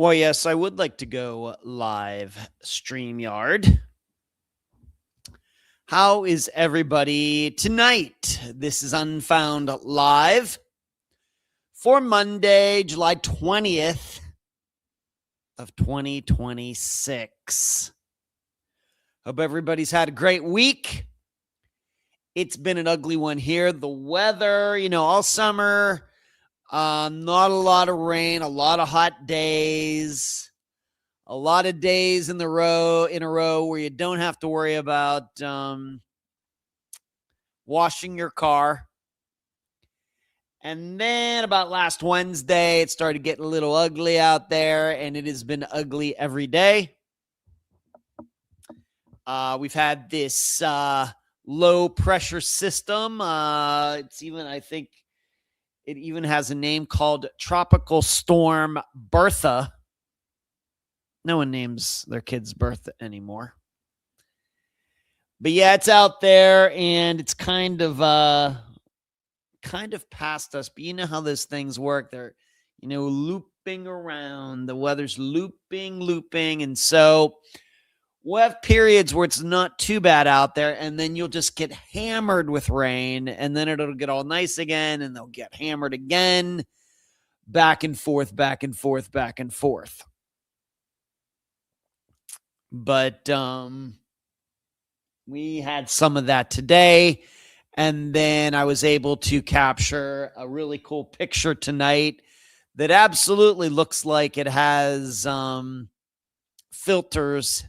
Well, yes, I would like to go live StreamYard. How is everybody tonight? This is Unfound Live for Monday, July 20th of 2026. Hope everybody's had a great week. It's been an ugly one here. The weather, all summer, not a lot of rain, a lot of hot days. A lot of days in a row where you don't have to worry about washing your car. And then about last Wednesday, it started getting a little ugly out there, and it has been ugly every day. We've had this low pressure system. It's even, I think, it even has a name called Tropical Storm Bertha. No one names their kids Bertha anymore. But yeah, it's out there and it's kind of past us. But you know how those things work. They're, looping around. The weather's looping. And so we'll have periods where it's not too bad out there. And then you'll just get hammered with rain. And then it'll get all nice again. And they'll get hammered again. Back and forth. But we had some of that today. And then I was able to capture a really cool picture tonight that absolutely looks like it has filters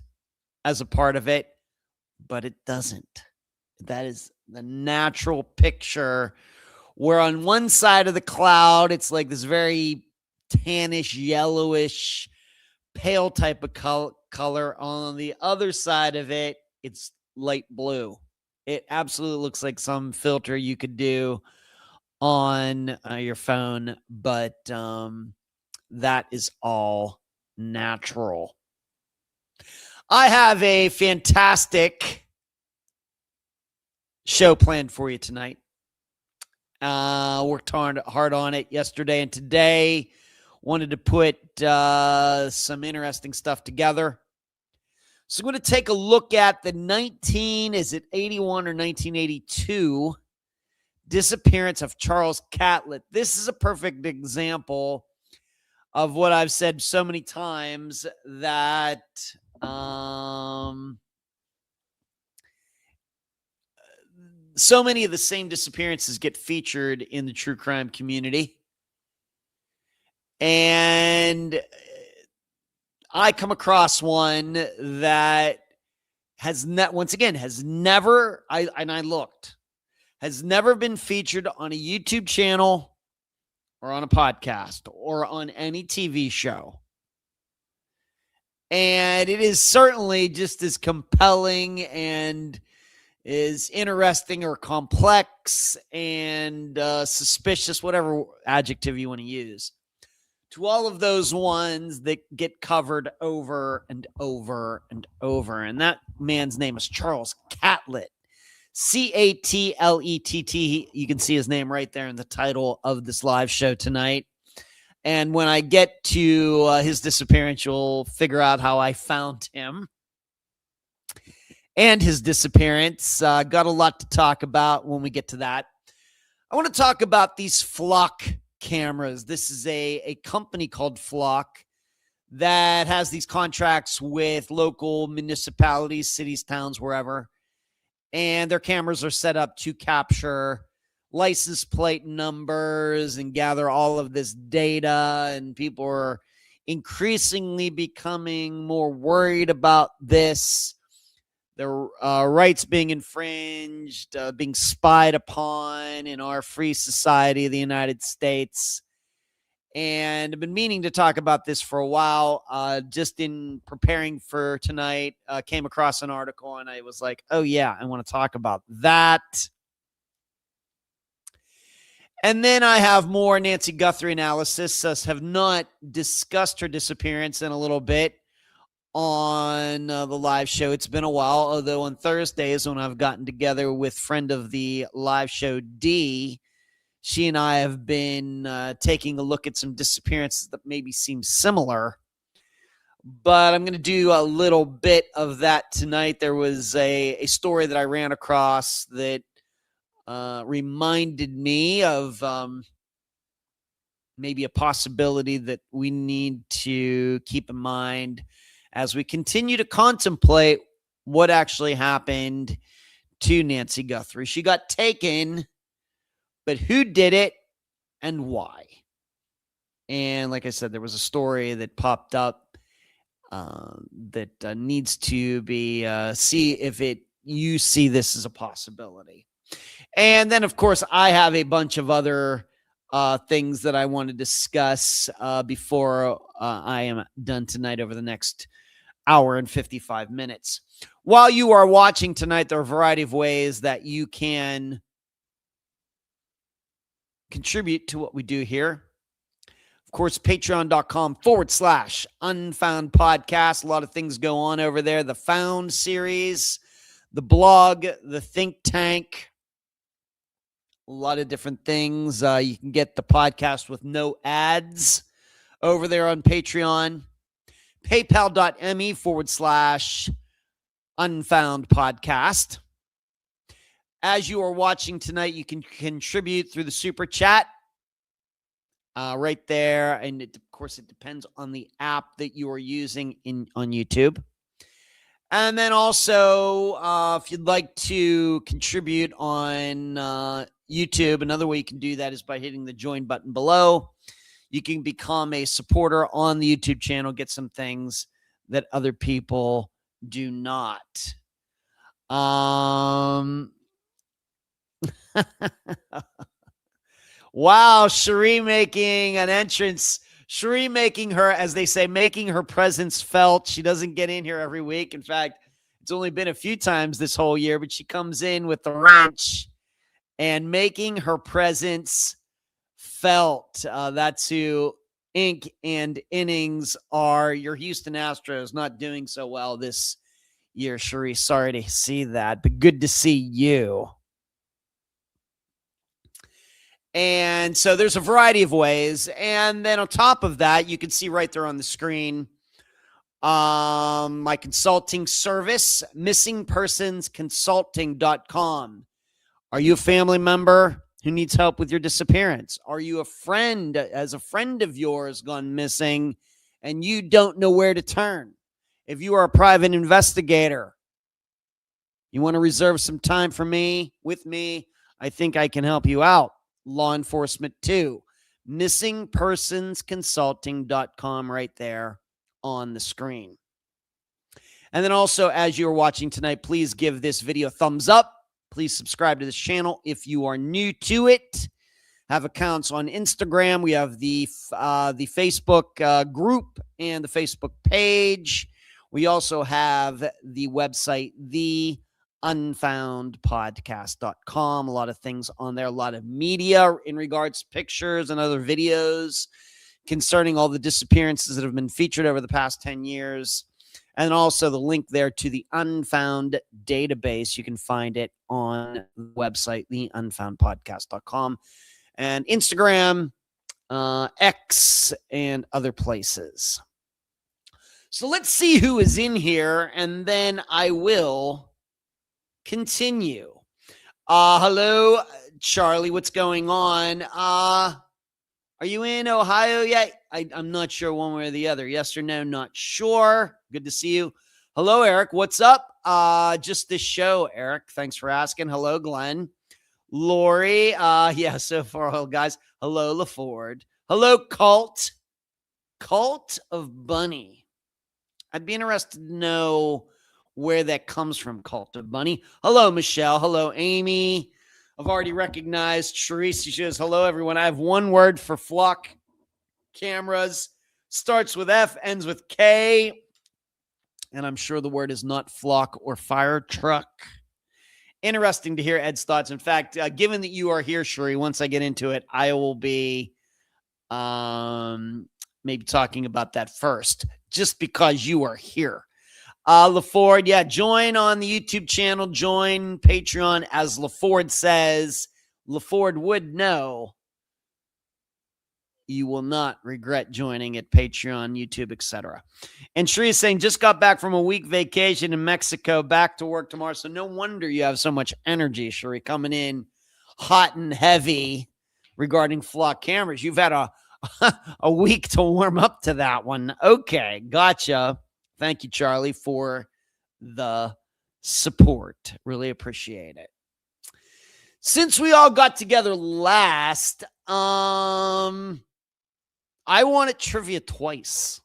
as a part of it, but it doesn't. That is the natural picture where on one side of the cloud, it's like this very tannish, yellowish, pale type of color. On the other side of it, it's light blue. It absolutely looks like some filter you could do on your phone, but that is all natural. I have a fantastic show planned for you tonight. Worked hard on it yesterday and today. Wanted to put some interesting stuff together. So I'm going to take a look at the 81 or 1982 disappearance of Charles Catlett. This is a perfect example of what I've said so many times, that so many of the same disappearances get featured in the true crime community. And I come across one that has never been featured on a YouTube channel or on a podcast or on any TV show. And it is certainly just as compelling and is interesting or complex and suspicious, whatever adjective you want to use, to all of those ones that get covered over and over and over. And that man's name is Charles Catlett. Catlett. You can see his name right there in the title of this live show tonight. And when I get to his disappearance, you'll figure out how I found him and his disappearance. Got a lot to talk about when we get to that. I want to talk about these flock cameras. This is a company called Flock that has these contracts with local municipalities, cities, towns, wherever. And their cameras are set up to capture license plate numbers and gather all of this data. And people are increasingly becoming more worried about this. Their rights being infringed, being spied upon in our free society of the United States. And I've been meaning to talk about this for a while. Just in preparing for tonight, came across an article and I was like, oh yeah, I want to talk about that. And then I have more Nancy Guthrie analysis. Have not discussed her disappearance in a little bit on the live show. It's been a while, although on Thursdays when I've gotten together with friend of the live show, D, she and I have been taking a look at some disappearances that maybe seem similar but I'm going to do a little bit of that tonight. There was a story that I ran across that reminded me of maybe a possibility that we need to keep in mind as we continue to contemplate what actually happened to Nancy Guthrie. She got taken, but who did it and why? And like I said, there was a story that popped up that needs to be see if you see this as a possibility. And then, of course, I have a bunch of other things that I want to discuss before I am done tonight over the next hour and 55 minutes. While you are watching tonight, there are a variety of ways that you can contribute to what we do here. Of course, patreon.com/unfound podcast. A lot of things go on over there. The Found series, the blog, the think tank, a lot of different things. You can get the podcast with no ads over there on Patreon. PayPal.me/unfound podcast. As you are watching tonight, you can contribute through the super chat right there. And of course, it depends on the app that you are using on YouTube. And then also, if you'd like to contribute on YouTube, another way you can do that is by hitting the join button below. You can become a supporter on the YouTube channel, get some things that other people do not. Wow, Cherie making an entrance. Cherie making her, as they say, making her presence felt. She doesn't get in here every week. In fact, it's only been a few times this whole year, but she comes in with the wrench and making her presence felt. That's who Ink and Innings are. Your Houston Astros not doing so well this year, Cherie. Sorry to see that, but good to see you. And so there's a variety of ways. And then on top of that, you can see right there on the screen, my consulting service, missingpersonsconsulting.com. Are you a family member who needs help with your disappearance? Are you a friend, as a friend of yours gone missing and you don't know where to turn? If you are a private investigator, you want to reserve some time for me, with me, I think I can help you out. Law enforcement too. missingpersonsconsulting.com right there on the screen. And then also, as you're watching tonight, please give this video a thumbs up. Please subscribe to this channel if you are new to it. Have accounts on Instagram. We have the Facebook group and the Facebook page. We also have the website, unfoundpodcast.com. A lot of things on there, a lot of media in regards to pictures and other videos concerning all the disappearances that have been featured over the past 10 years. And also the link there to the Unfound database. You can find it on the website, unfoundpodcast.com, and Instagram, X, and other places. So let's see who is in here, and then I will continue. Hello, Charlie. What's going on? Are you in Ohio yet? I'm not sure one way or the other. Yes or no? Not sure. Good to see you. Hello, Eric. What's up? Just this show, Eric. Thanks for asking. Hello, Glenn. Lori. Yeah, so far, all guys. Hello, LaFord. Hello, Cult. Cult of Bunny. I'd be interested to know where that comes from, Cult of Bunny. Hello, Michelle. Hello, Amy. I've already recognized Charisse. She says, hello, everyone. I have one word for flock cameras. Starts with F, ends with K. And I'm sure the word is not flock or fire truck. Interesting to hear Ed's thoughts. In fact, given that you are here, Cherie, once I get into it, I will be maybe talking about that first, just because you are here. LaFord, yeah, join on the YouTube channel, join Patreon. As LaFord says, LaFord would know. You will not regret joining at Patreon, YouTube, etc. And Shree is saying, just got back from a week vacation in Mexico, back to work tomorrow. So no wonder you have so much energy, Shree, coming in hot and heavy regarding flock cameras. You've had a week to warm up to that one. Okay, gotcha. Thank you, Charlie, for the support. Really appreciate it. Since we all got together last, I won at trivia twice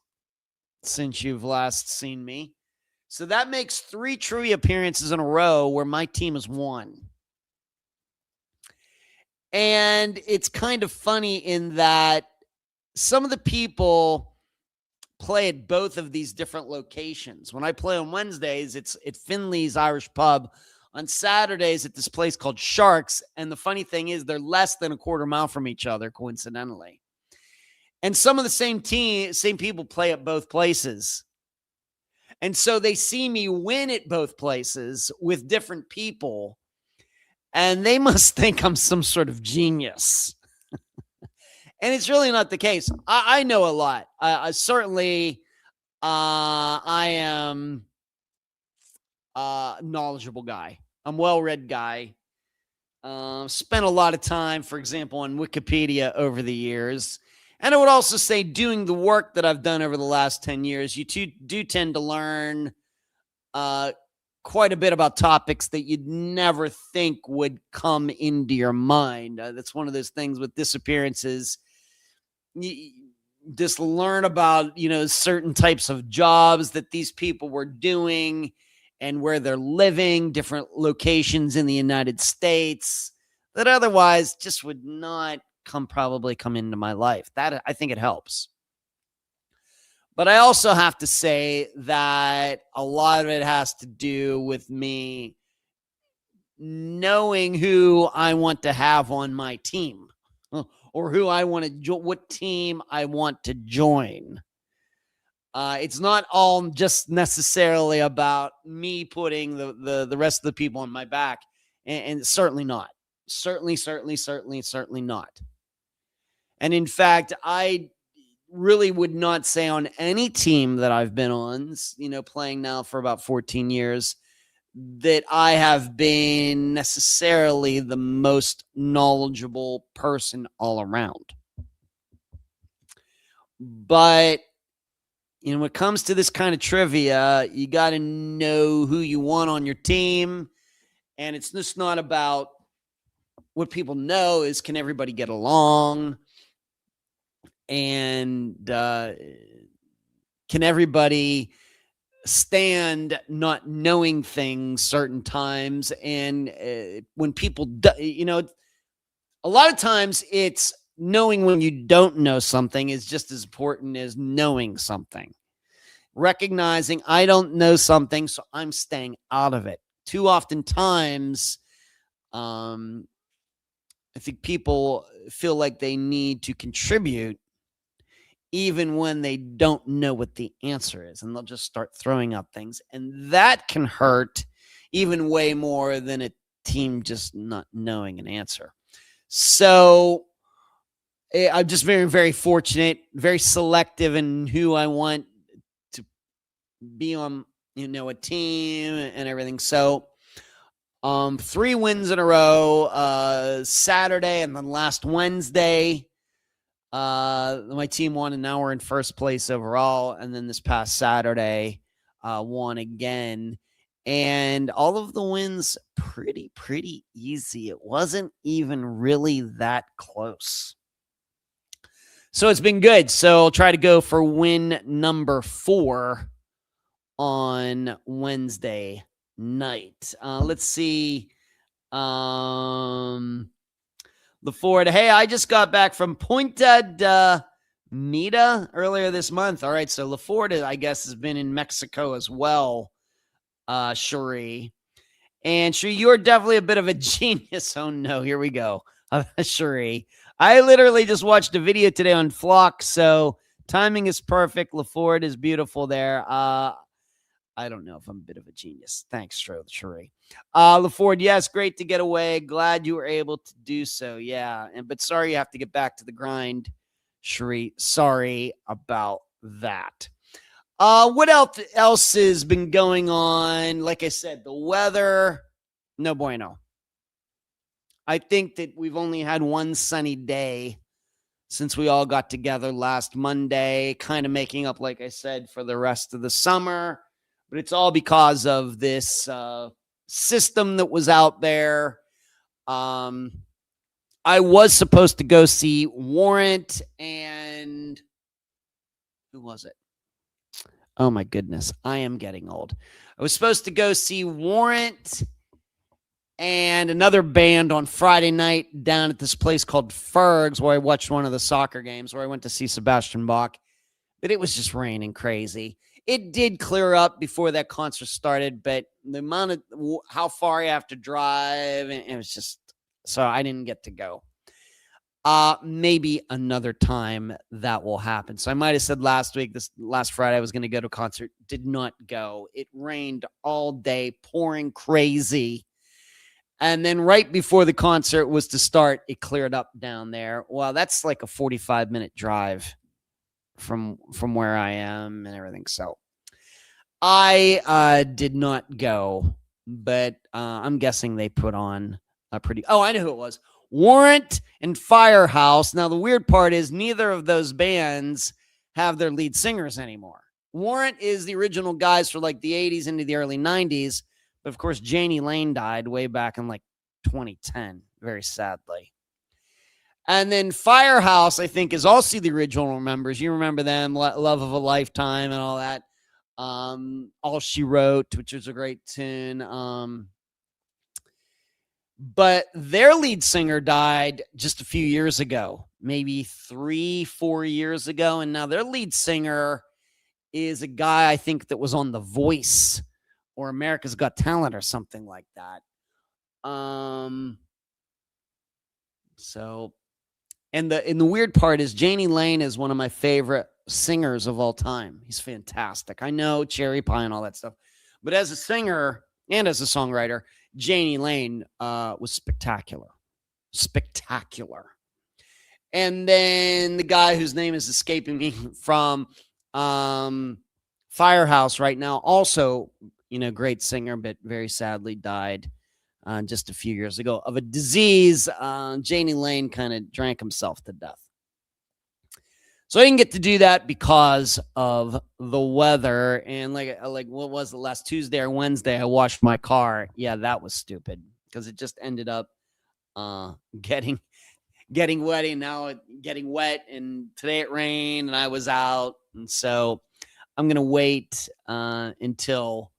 since you've last seen me. So that makes 3 trivia appearances in a row where my team has won. And it's kind of funny in that some of the people play at both of these different locations. When I play on Wednesdays, it's at Finley's Irish Pub. On Saturdays at this place called Sharks. And the funny thing is they're less than a quarter mile from each other, coincidentally. And some of the same people play at both places. And so they see me win at both places with different people. And they must think I'm some sort of genius. And it's really not the case. I know a lot. I am a knowledgeable guy. I'm a well-read guy. Spent a lot of time, for example, on Wikipedia over the years. And I would also say doing the work that I've done over the last 10 years, you do tend to learn quite a bit about topics that you'd never think would come into your mind. That's one of those things with disappearances. You just learn about, certain types of jobs that these people were doing and where they're living, different locations in the United States that otherwise just would not probably come into my life. That, I think it helps. But I also have to say that a lot of it has to do with me knowing who I want to have on my team or who I want to what team I want to join. It's not all just necessarily about me putting the rest of the people on my back, and certainly not. Certainly not. And in fact, I really would not say on any team that I've been on, playing now for about 14 years, that I have been necessarily the most knowledgeable person all around. But when it comes to this kind of trivia, you got to know who you want on your team. And it's just not about what people know is, can everybody get along? And can everybody stand not knowing things certain times? And when people, a lot of times it's knowing when you don't know something is just as important as knowing something. Recognizing I don't know something, so I'm staying out of it. Too often times, I think people feel like they need to contribute even when they don't know what the answer is, and they'll just start throwing out things. And that can hurt even way more than a team just not knowing an answer. So I'm just very, very fortunate, very selective in who I want to be on, a team and everything. So 3 wins in a row, Saturday and then last Wednesday. My team won, and now we're in first place overall. And then this past Saturday, won again. And all of the wins pretty easy. It wasn't even really that close. So it's been good. So I'll try to go for win number 4 on Wednesday night. Let's see. LaFord, hey, I just got back from Punta Mita earlier this month. All right, so LaFord, I guess, has been in Mexico as well, Cherie. And Cherie, you're definitely a bit of a genius. Oh, no, here we go. Cherie, I literally just watched a video today on Flock, so timing is perfect. LaFord is beautiful there. I don't know if I'm a bit of a genius. Thanks, Cherie. LaFord, yes, great to get away. Glad you were able to do so. Yeah, but sorry you have to get back to the grind, Cherie. Sorry about that. What else has been going on? Like I said, the weather, no bueno. I think that we've only had one sunny day since we all got together last Monday, kind of making up, like I said, for the rest of the summer. But it's all because of this system that was out there. I was supposed to go see Warrant and who was it? Oh my goodness, I am getting old. I was supposed to go see Warrant and another band on Friday night down at this place called Ferg's, where I watched one of the soccer games, where I went to see Sebastian Bach. But it was just raining crazy. It did clear up before that concert started, but the amount of how far you have to drive, and it was just, so I didn't get to go. Maybe another time that will happen. So I might have said last Friday, I was going to go to a concert. Did not go. It rained all day, pouring crazy. And then right before the concert was to start, it cleared up down there. Well, that's like a 45-minute drive from where I am and everything. So I did not go, but I'm guessing they put on a pretty... Oh, I know who it was. Warrant and Firehouse. Now, the weird part is neither of those bands have their lead singers anymore. Warrant is the original guys for like the 80s into the early 90s. But of course, Janie Lane died way back in like 2010, very sadly. And then Firehouse, I think, is also the original members. You remember them, Love of a Lifetime and all that. All She Wrote, which was a great tune. But their lead singer died just a few years ago, maybe 3-4 years ago. And now their lead singer is a guy, I think, that was on The Voice or America's Got Talent or something like that. So, and the weird part is Janie Lane is one of my favorite singers of all time. He's fantastic. I know Cherry Pie and all that stuff, but as a singer and as a songwriter, Janie Lane was spectacular. And then the guy whose name is escaping me from Firehouse right now, also, great singer, but very sadly died just a few years ago of a disease. Janie Lane kind of drank himself to death. So I didn't get to do that because of the weather. And like what was the last Tuesday or Wednesday, I washed my car. Yeah, that was stupid because it just ended up getting wet, and now getting wet. And today it rained and I was out. And so I'm going to wait until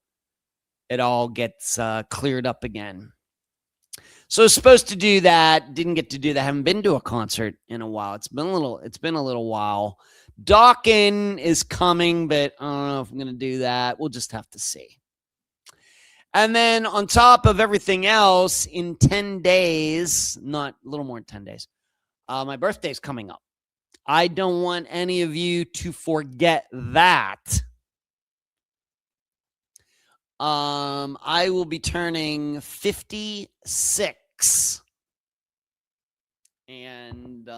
it all gets cleared up again. So I was supposed to do that. Didn't get to do that. Haven't been to a concert in a while. It's been a little while. Dawkins is coming, but I don't know if I'm going to do that. We'll just have to see. And then on top of everything else, in 10 days, not a little more than 10 days, my birthday's coming up. I don't want any of you to forget that. I will be turning 56. And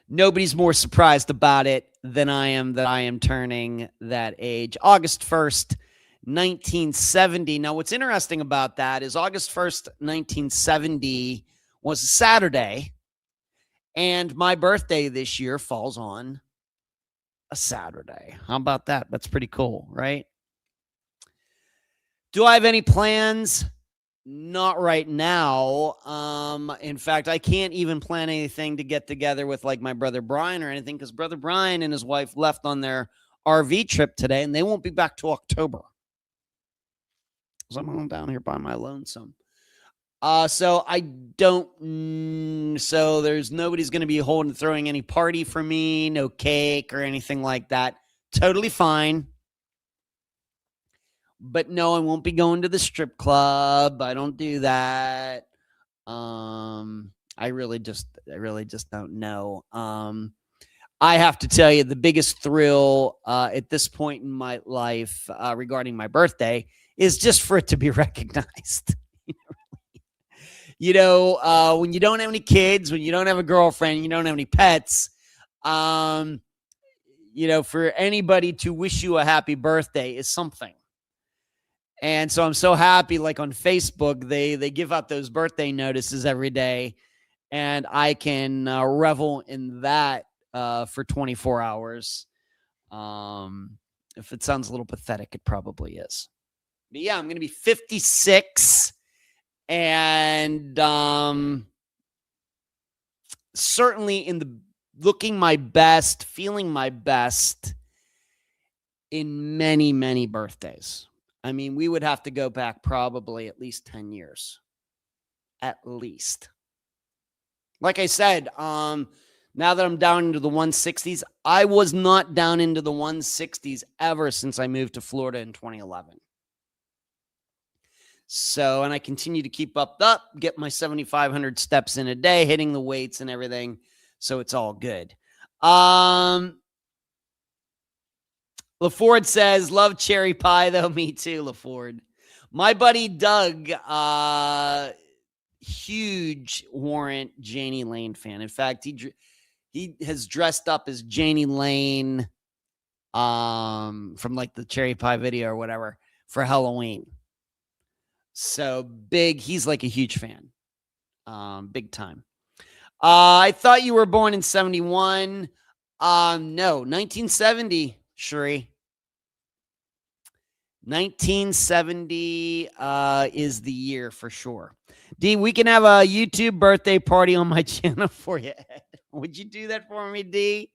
nobody's more surprised about it than I am that I am turning that age. August 1st, 1970. Now, what's interesting about that is August 1st, 1970 was a Saturday, and my birthday this year falls on a Saturday. How about that? That's pretty cool, right? Do I have any plans? Not right now. In fact, I can't even plan anything to get together with like my brother Brian or anything, because brother Brian and his wife left on their RV trip today, and they won't be back till October. So I'm home down here by my lonesome. So I don't. So there's nobody's going to be throwing any party for me, no cake or anything like that. Totally fine. But no, I won't be going to the strip club. I don't do that. I really just don't know. I have to tell you, the biggest thrill at this point in my life regarding my birthday is just for it to be recognized. When you don't have any kids, when you don't have a girlfriend, you don't have any pets, For anybody to wish you a happy birthday is something. And so I'm so happy, like on Facebook, they give out those birthday notices every day, and I can revel in that for 24 hours. If it sounds a little pathetic, it probably is. But yeah, I'm going to be 56, and certainly looking my best, feeling my best in many, many birthdays. I mean, we would have to go back probably at least 10 years. At least. Like I said, now that I'm down into the 160s, I was not down into the 160s ever since I moved to Florida in 2011. So, and I continue to keep up, get my 7,500 steps in a day, hitting the weights and everything. So it's all good. LaFord says, love cherry pie, though. Me too, LaFord. My buddy Doug, huge Warrant Janie Lane fan. In fact, he has dressed up as Janie Lane from like the cherry pie video or whatever for Halloween. So big. He's like a huge fan. Big time. I thought you were born in 71. No, 1970, Sheree. 1970 is the year for sure. D, we can have a YouTube birthday party on my channel for you. Would you do that for me, D?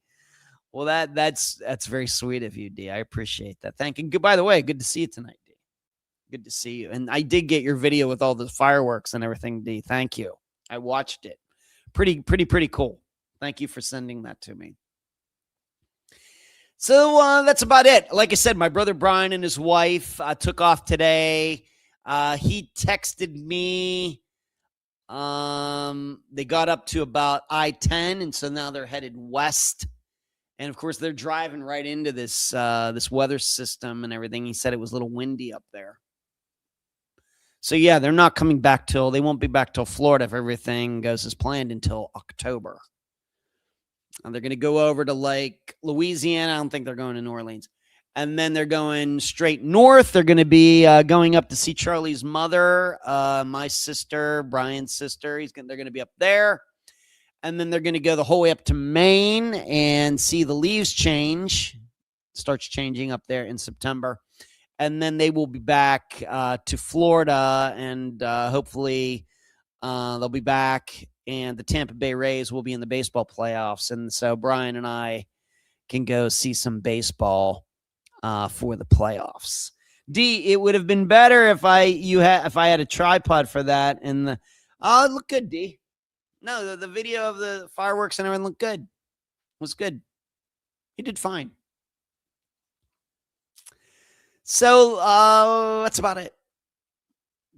Well, that's very sweet of you, D. I appreciate that. Thank you. Good. By the way, good to see you tonight, D. Good to see you. And I did get your video with all the fireworks and everything, D. Thank you. I watched it. Pretty cool. Thank you for sending that to me. So that's about it. Like I said, my brother Brian and his wife took off today. He texted me. They got up to about I-10, and so now they're headed west. And of course, they're driving right into this weather system and everything. He said it was a little windy up there. So yeah, they're not coming back they won't be back till Florida if everything goes as planned until October. And they're going to go over to like Louisiana. I don't think they're going to New Orleans. And then they're going straight north. They're going to be going up to see Charlie's mother, my sister, Brian's sister. They're going to be up there. And then they're going to go the whole way up to Maine and see the leaves change. Starts changing up there in September. And then they will be back to Florida, and hopefully they'll be back, and the Tampa Bay Rays will be in the baseball playoffs. And so Brian and I can go see some baseball for the playoffs. D, it would have been better if I had a tripod for that. And it looked good, D. No, the video of the fireworks and everything looked good. It was good. He did fine. So that's about it.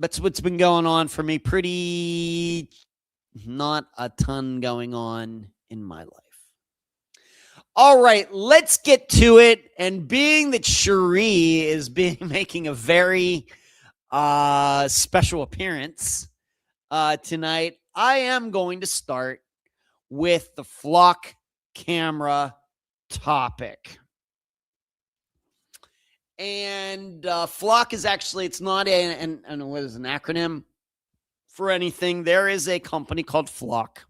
That's what's been going on for me. Pretty not a ton going on in my life. All right, let's get to it. And being that Cherie is making a very special appearance tonight, I am going to start with the flock camera topic. And flock is actually, it's not what is an acronym for anything. There is a company called Flock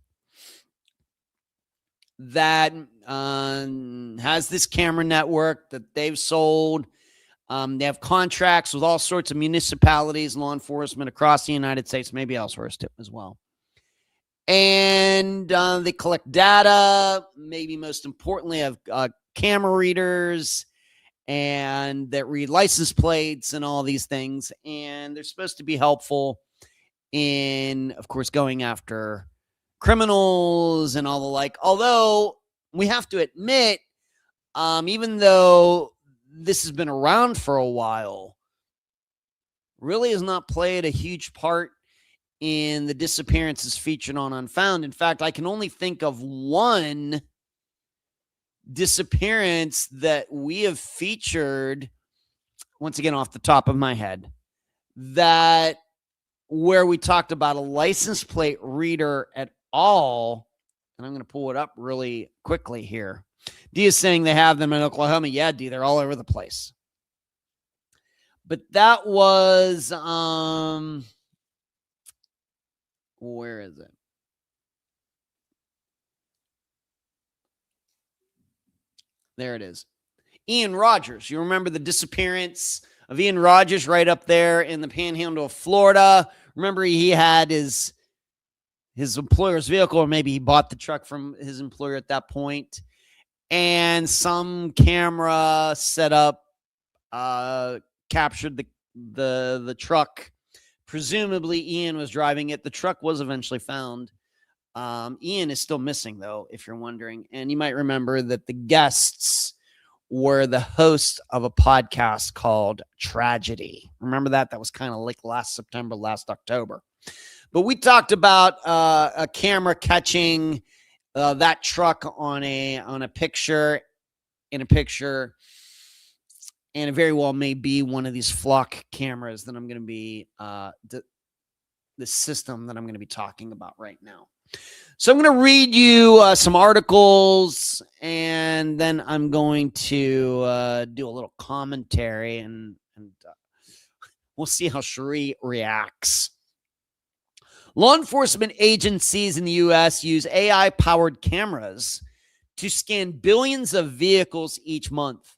that has this camera network that they've sold. They have contracts with all sorts of municipalities, law enforcement across the United States, maybe elsewhere as well. And they collect data, maybe most importantly, have camera readers, and that read license plates and all these things. And they're supposed to be helpful in, of course, going after criminals and all the like. Although we have to admit, even though this has been around for a while, really has not played a huge part in the disappearances featured on Unfound. In fact, I can only think of one disappearance that we have featured, once again off the top of my head, that where we talked about a license plate reader at all And I'm going to pull it up really quickly here. Dee is saying they have them in Oklahoma. Yeah, Dee, they're all over the place. But that was, where is it? There it is. Ian Rogers. You remember the disappearance of Ian Rogers right up there in the panhandle of Florida? Remember he had his employer's vehicle, or maybe he bought the truck from his employer at that point. And some camera set up captured the truck. Presumably Ian was driving it. The truck was eventually found. Ian is still missing, though, if you're wondering. And you might remember that the guests were the hosts of a podcast called Tragedy. Remember that? That was kind of like last September, last October. But we talked about a camera catching that truck on a picture, and it very well may be one of these flock cameras that I'm going to be the system that I'm going to be talking about right now. So I'm going to read you some articles, and then I'm going to do a little commentary, and we'll see how Cherie reacts. Law enforcement agencies in the U.S. use AI-powered cameras to scan billions of vehicles each month,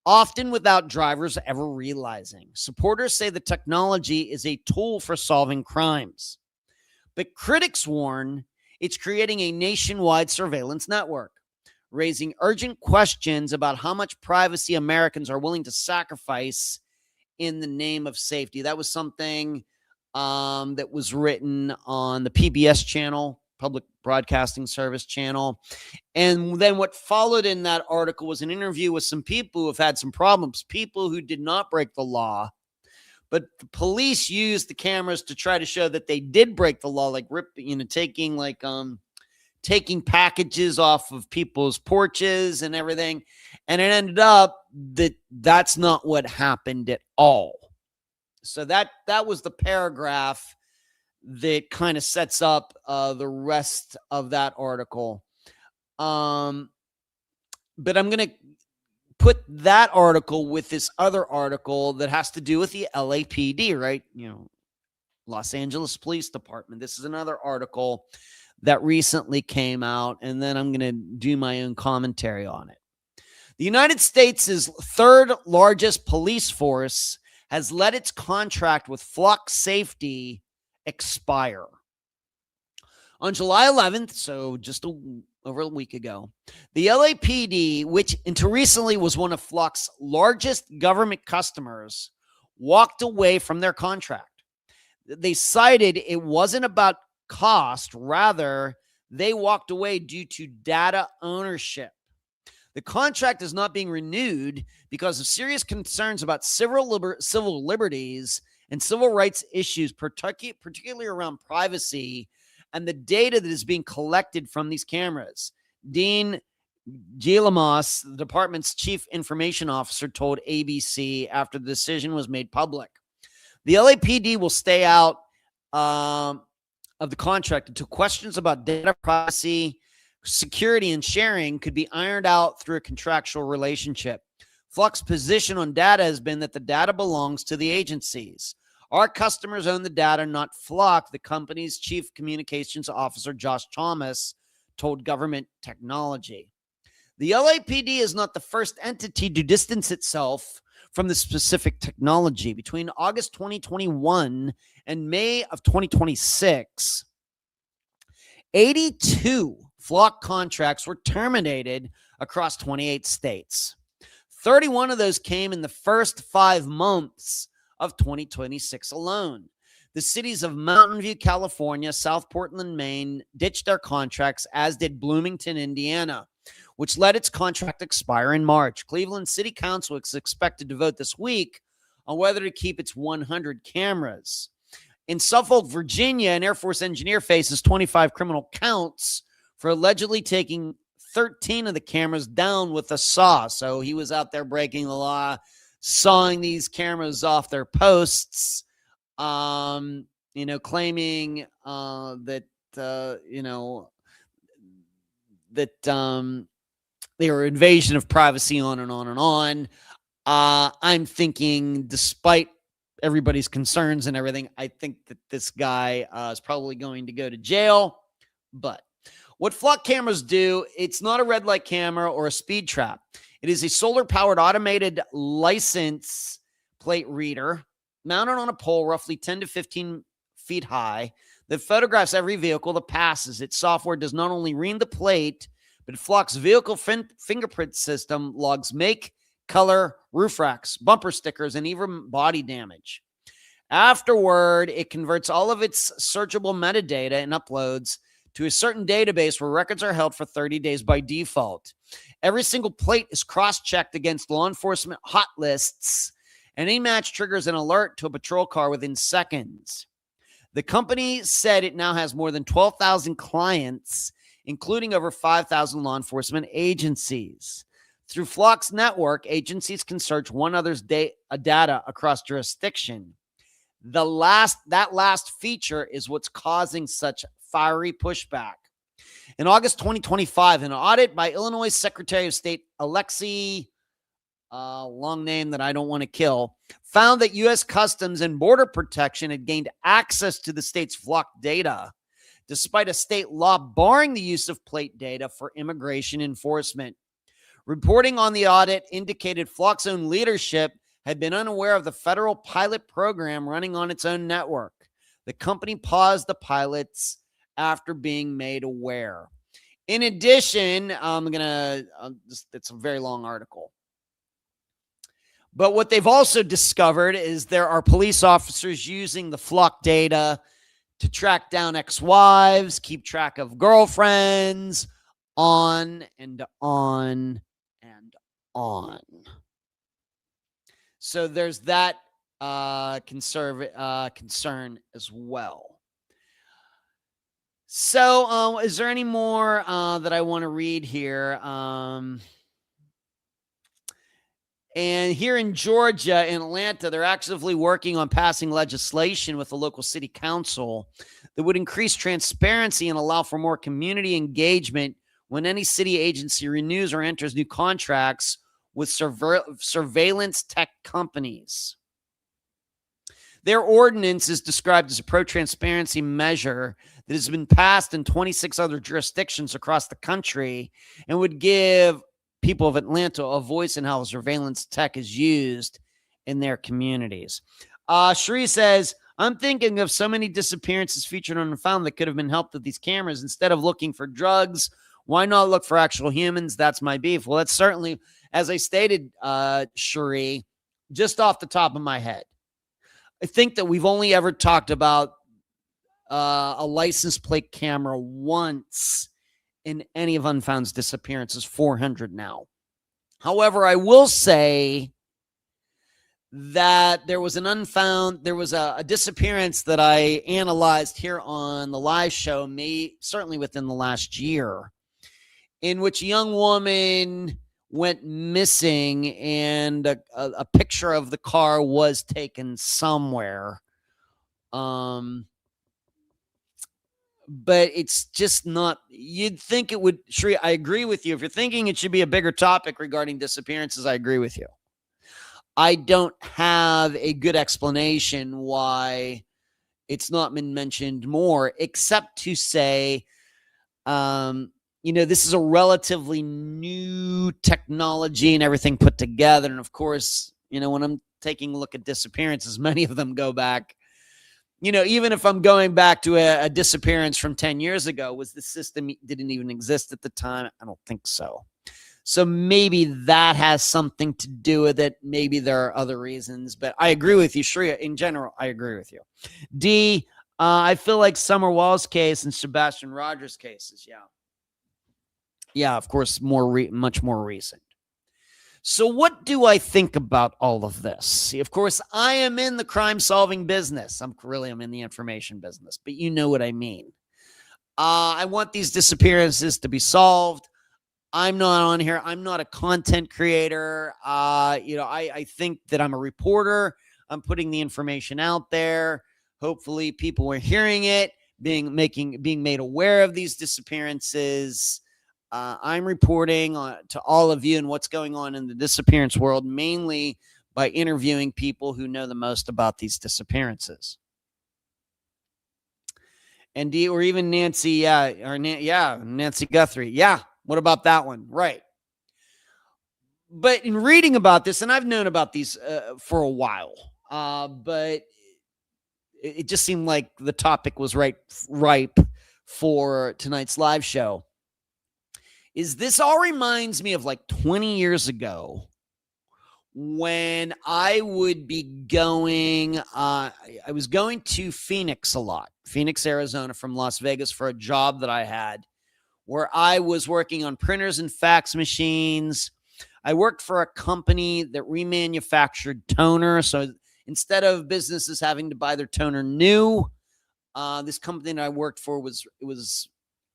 often without drivers ever realizing. Supporters say the technology is a tool for solving crimes, but critics warn it's creating a nationwide surveillance network, raising urgent questions about how much privacy Americans are willing to sacrifice in the name of safety. That was something that was written on the PBS channel, Public Broadcasting Service channel. And then what followed in that article was an interview with some people who have had some problems, people who did not break the law, but the police used the cameras to try to show that they did break the law, like taking packages off of people's porches and everything. And it ended up that that's not what happened at all. So that was the paragraph that kind of sets up the rest of that article. But I'm going to put that article with this other article that has to do with the LAPD, right? Los Angeles Police Department. This is another article that recently came out, and then I'm going to do my own commentary on it. The United States' third largest police force has let its contract with Flock Safety expire. On July 11th, so just over a week ago, the LAPD, which until recently was one of Flock's largest government customers, walked away from their contract. They cited it wasn't about cost, rather, they walked away due to data ownership. The contract is not being renewed because of serious concerns about civil liberties and civil rights issues, particularly around privacy and the data that is being collected from these cameras. Dean Gielamos, the department's chief information officer, told ABC after the decision was made public. The LAPD will stay out of the contract until questions about data privacy, security, and sharing could be ironed out through a contractual relationship. Flock's position on data has been that the data belongs to the agencies. Our customers own the data, not Flock, the company's chief communications officer, Josh Thomas, told Government Technology. The LAPD is not the first entity to distance itself from the specific technology. Between August 2021 and May of 2026, 82 Flock contracts were terminated across 28 states. 31 of those came in the first 5 months of 2026 alone. The cities of Mountain View, California, South Portland, Maine ditched their contracts, as did Bloomington, Indiana, which let its contract expire in March. Cleveland City Council is expected to vote this week on whether to keep its 100 cameras. In Suffolk, Virginia, an Air Force engineer faces 25 criminal counts for allegedly taking 13 of the cameras down with a saw. So he was out there breaking the law, sawing these cameras off their posts, claiming that, they were invasion of privacy, on and on and on. I'm thinking, despite everybody's concerns and everything, I think that this guy is probably going to go to jail. But what flock cameras do, it's not a red light camera or a speed trap. It is a solar-powered automated license plate reader mounted on a pole roughly 10 to 15 feet high that photographs every vehicle that passes. Its software does not only read the plate, but Flock's vehicle fingerprint system logs make, color, roof racks, bumper stickers, and even body damage. Afterward, it converts all of its searchable metadata and uploads to a certain database where records are held for 30 days by default. Every single plate is cross-checked against law enforcement hot lists, and any match triggers an alert to a patrol car within seconds. The company said it now has more than 12,000 clients, including over 5,000 law enforcement agencies. Through Flock's network, agencies can search one another's data across jurisdiction. That last feature is what's causing such fiery pushback. In August 2025, an audit by Illinois Secretary of State Alexei, long name that I don't want to kill, found that U.S. Customs and Border Protection had gained access to the state's Flock data, despite a state law barring the use of plate data for immigration enforcement. Reporting on the audit indicated Flock's own leadership had been unaware of the federal pilot program running on its own network. The company paused the pilots after being made aware. In addition, it's a very long article. But what they've also discovered is there are police officers using the Flock data to track down ex-wives, keep track of girlfriends, on and on and on. So there's that concern as well. So is there any more that I want to read here? And here in Georgia, in Atlanta, they're actively working on passing legislation with the local city council that would increase transparency and allow for more community engagement when any city agency renews or enters new contracts with surveillance tech companies. Their ordinance is described as a pro-transparency measure that has been passed in 26 other jurisdictions across the country and would give people of Atlanta a voice in how surveillance tech is used in their communities. Cherie says, I'm thinking of so many disappearances featured on Unfound that could have been helped with these cameras. Instead of looking for drugs, why not look for actual humans? That's my beef. Well, that's certainly, as I stated, Cherie, just off the top of my head, I think that we've only ever talked about a license plate camera once in any of Unfound's disappearances, 400 now. However, I will say that there was a disappearance that I analyzed here on the live show, certainly within the last year, in which a young woman went missing and a picture of the car was taken somewhere. But it's just not, you'd think it would, Shri, I agree with you. If you're thinking it should be a bigger topic regarding disappearances, I agree with you. I don't have a good explanation why it's not been mentioned more, except to say, this is a relatively new technology and everything put together. And of course, when I'm taking a look at disappearances, many of them go back, even if I'm going back to a disappearance from 10 years ago, was the system didn't even exist at the time? I don't think so. So maybe that has something to do with it. Maybe there are other reasons, but I agree with you, Shreya. In general, I agree with you. D, I feel like Summer Wall's case and Sebastian Rogers' cases. Yeah, of course, much more recent. So what do I think about all of this? See, of course, I am in the crime-solving business. I'm in the information business, but you know what I mean. I want these disappearances to be solved. I'm not on here. I'm not a content creator. I think that I'm a reporter. I'm putting the information out there. Hopefully, people are hearing it, being made aware of these disappearances. I'm reporting to all of you and what's going on in the disappearance world, mainly by interviewing people who know the most about these disappearances. And or even Nancy, Nancy Guthrie. Yeah, what about that one? Right. But in reading about this, and I've known about these for a while, but it just seemed like the topic was ripe for tonight's live show. Is this all reminds me of like 20 years ago when I would be going, I was going to Phoenix a lot, Phoenix, Arizona from Las Vegas for a job that I had where I was working on printers and fax machines. I worked for a company that remanufactured toner. So instead of businesses having to buy their toner new, this company that I worked for was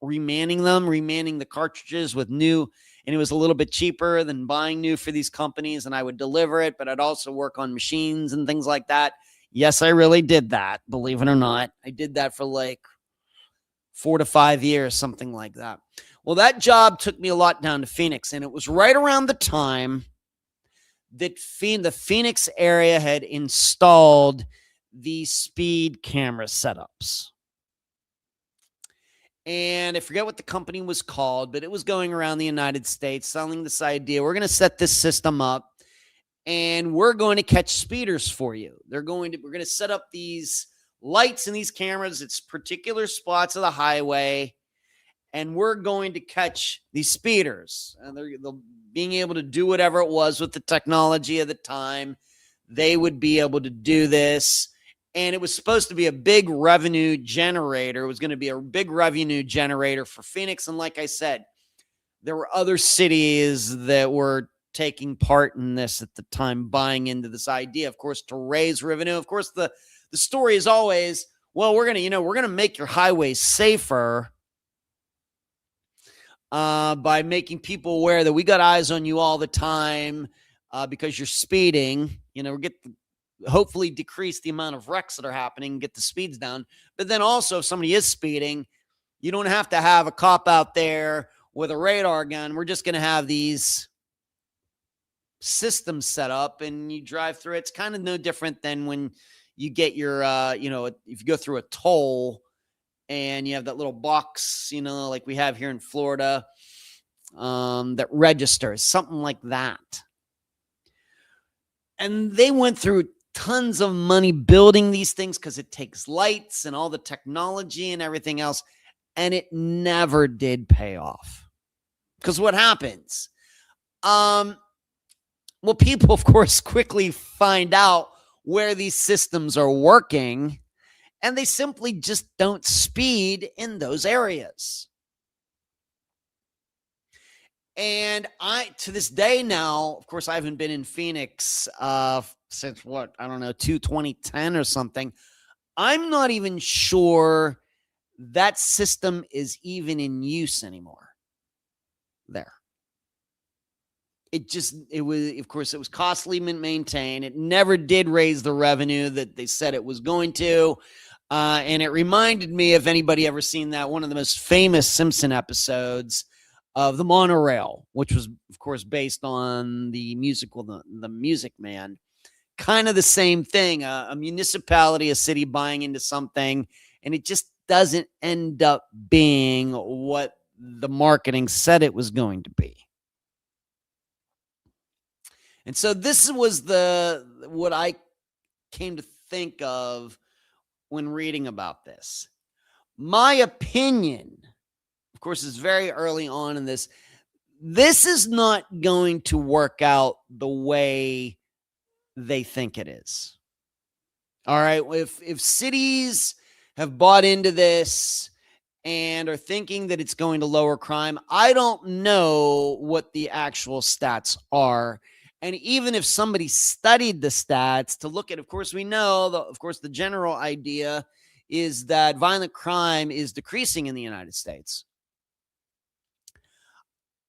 remanning the cartridges with new, and it was a little bit cheaper than buying new for these companies, and I would deliver it, but I'd also work on machines and things like that. Yes, I really did that, believe it or not. I did that for like 4 to 5 years, something like that. Well, that job took me a lot down to Phoenix, and it was right around the time that the Phoenix area had installed the speed camera setups. And I forget what the company was called, but it was going around the United States selling this idea. We're going to set this system up and we're going to catch speeders for you. We're going to set up these lights and these cameras at particular spots of the highway, and we're going to catch these speeders. And they'll being able to do whatever it was with the technology of the time. They would be able to do this. And it was supposed to be a big revenue generator. It was going to be a big revenue generator for Phoenix. And like I said, there were other cities that were taking part in this at the time, buying into this idea, of course, to raise revenue. Of course, the story is always, well, we're going to make your highways safer by making people aware that we got eyes on you all the time because you're speeding. Hopefully decrease the amount of wrecks that are happening, get the speeds down. But then also, if somebody is speeding, you don't have to have a cop out there with a radar gun. We're just going to have these systems set up and you drive through. It's kind of no different than when you get your, if you go through a toll and you have that little box, like we have here in Florida, that registers, something like that. And they went through tons of money building these things because it takes lights and all the technology and everything else. And it never did pay off. Because what happens? Well, people, of course, quickly find out where these systems are working, and they simply just don't speed in those areas. And to this day now, of course, I haven't been in Phoenix since 2010 or something. I'm not even sure that system is even in use anymore there. It was costly to maintain. It never did raise the revenue that they said it was going to. And it reminded me, if anybody ever seen that, one of the most famous Simpson episodes of the monorail, which was, of course, based on the musical, the Music Man. Kind of the same thing, a municipality, a city buying into something, and it just doesn't end up being what the marketing said it was going to be. And so this was what I came to think of when reading about this. My opinion, of course, is very early on in this. This is not going to work out the way they think it is. All right. If cities have bought into this and are thinking that it's going to lower crime, I don't know what the actual stats are. And even if somebody studied the stats to look at, of course, we know, the general idea is that violent crime is decreasing in the United States.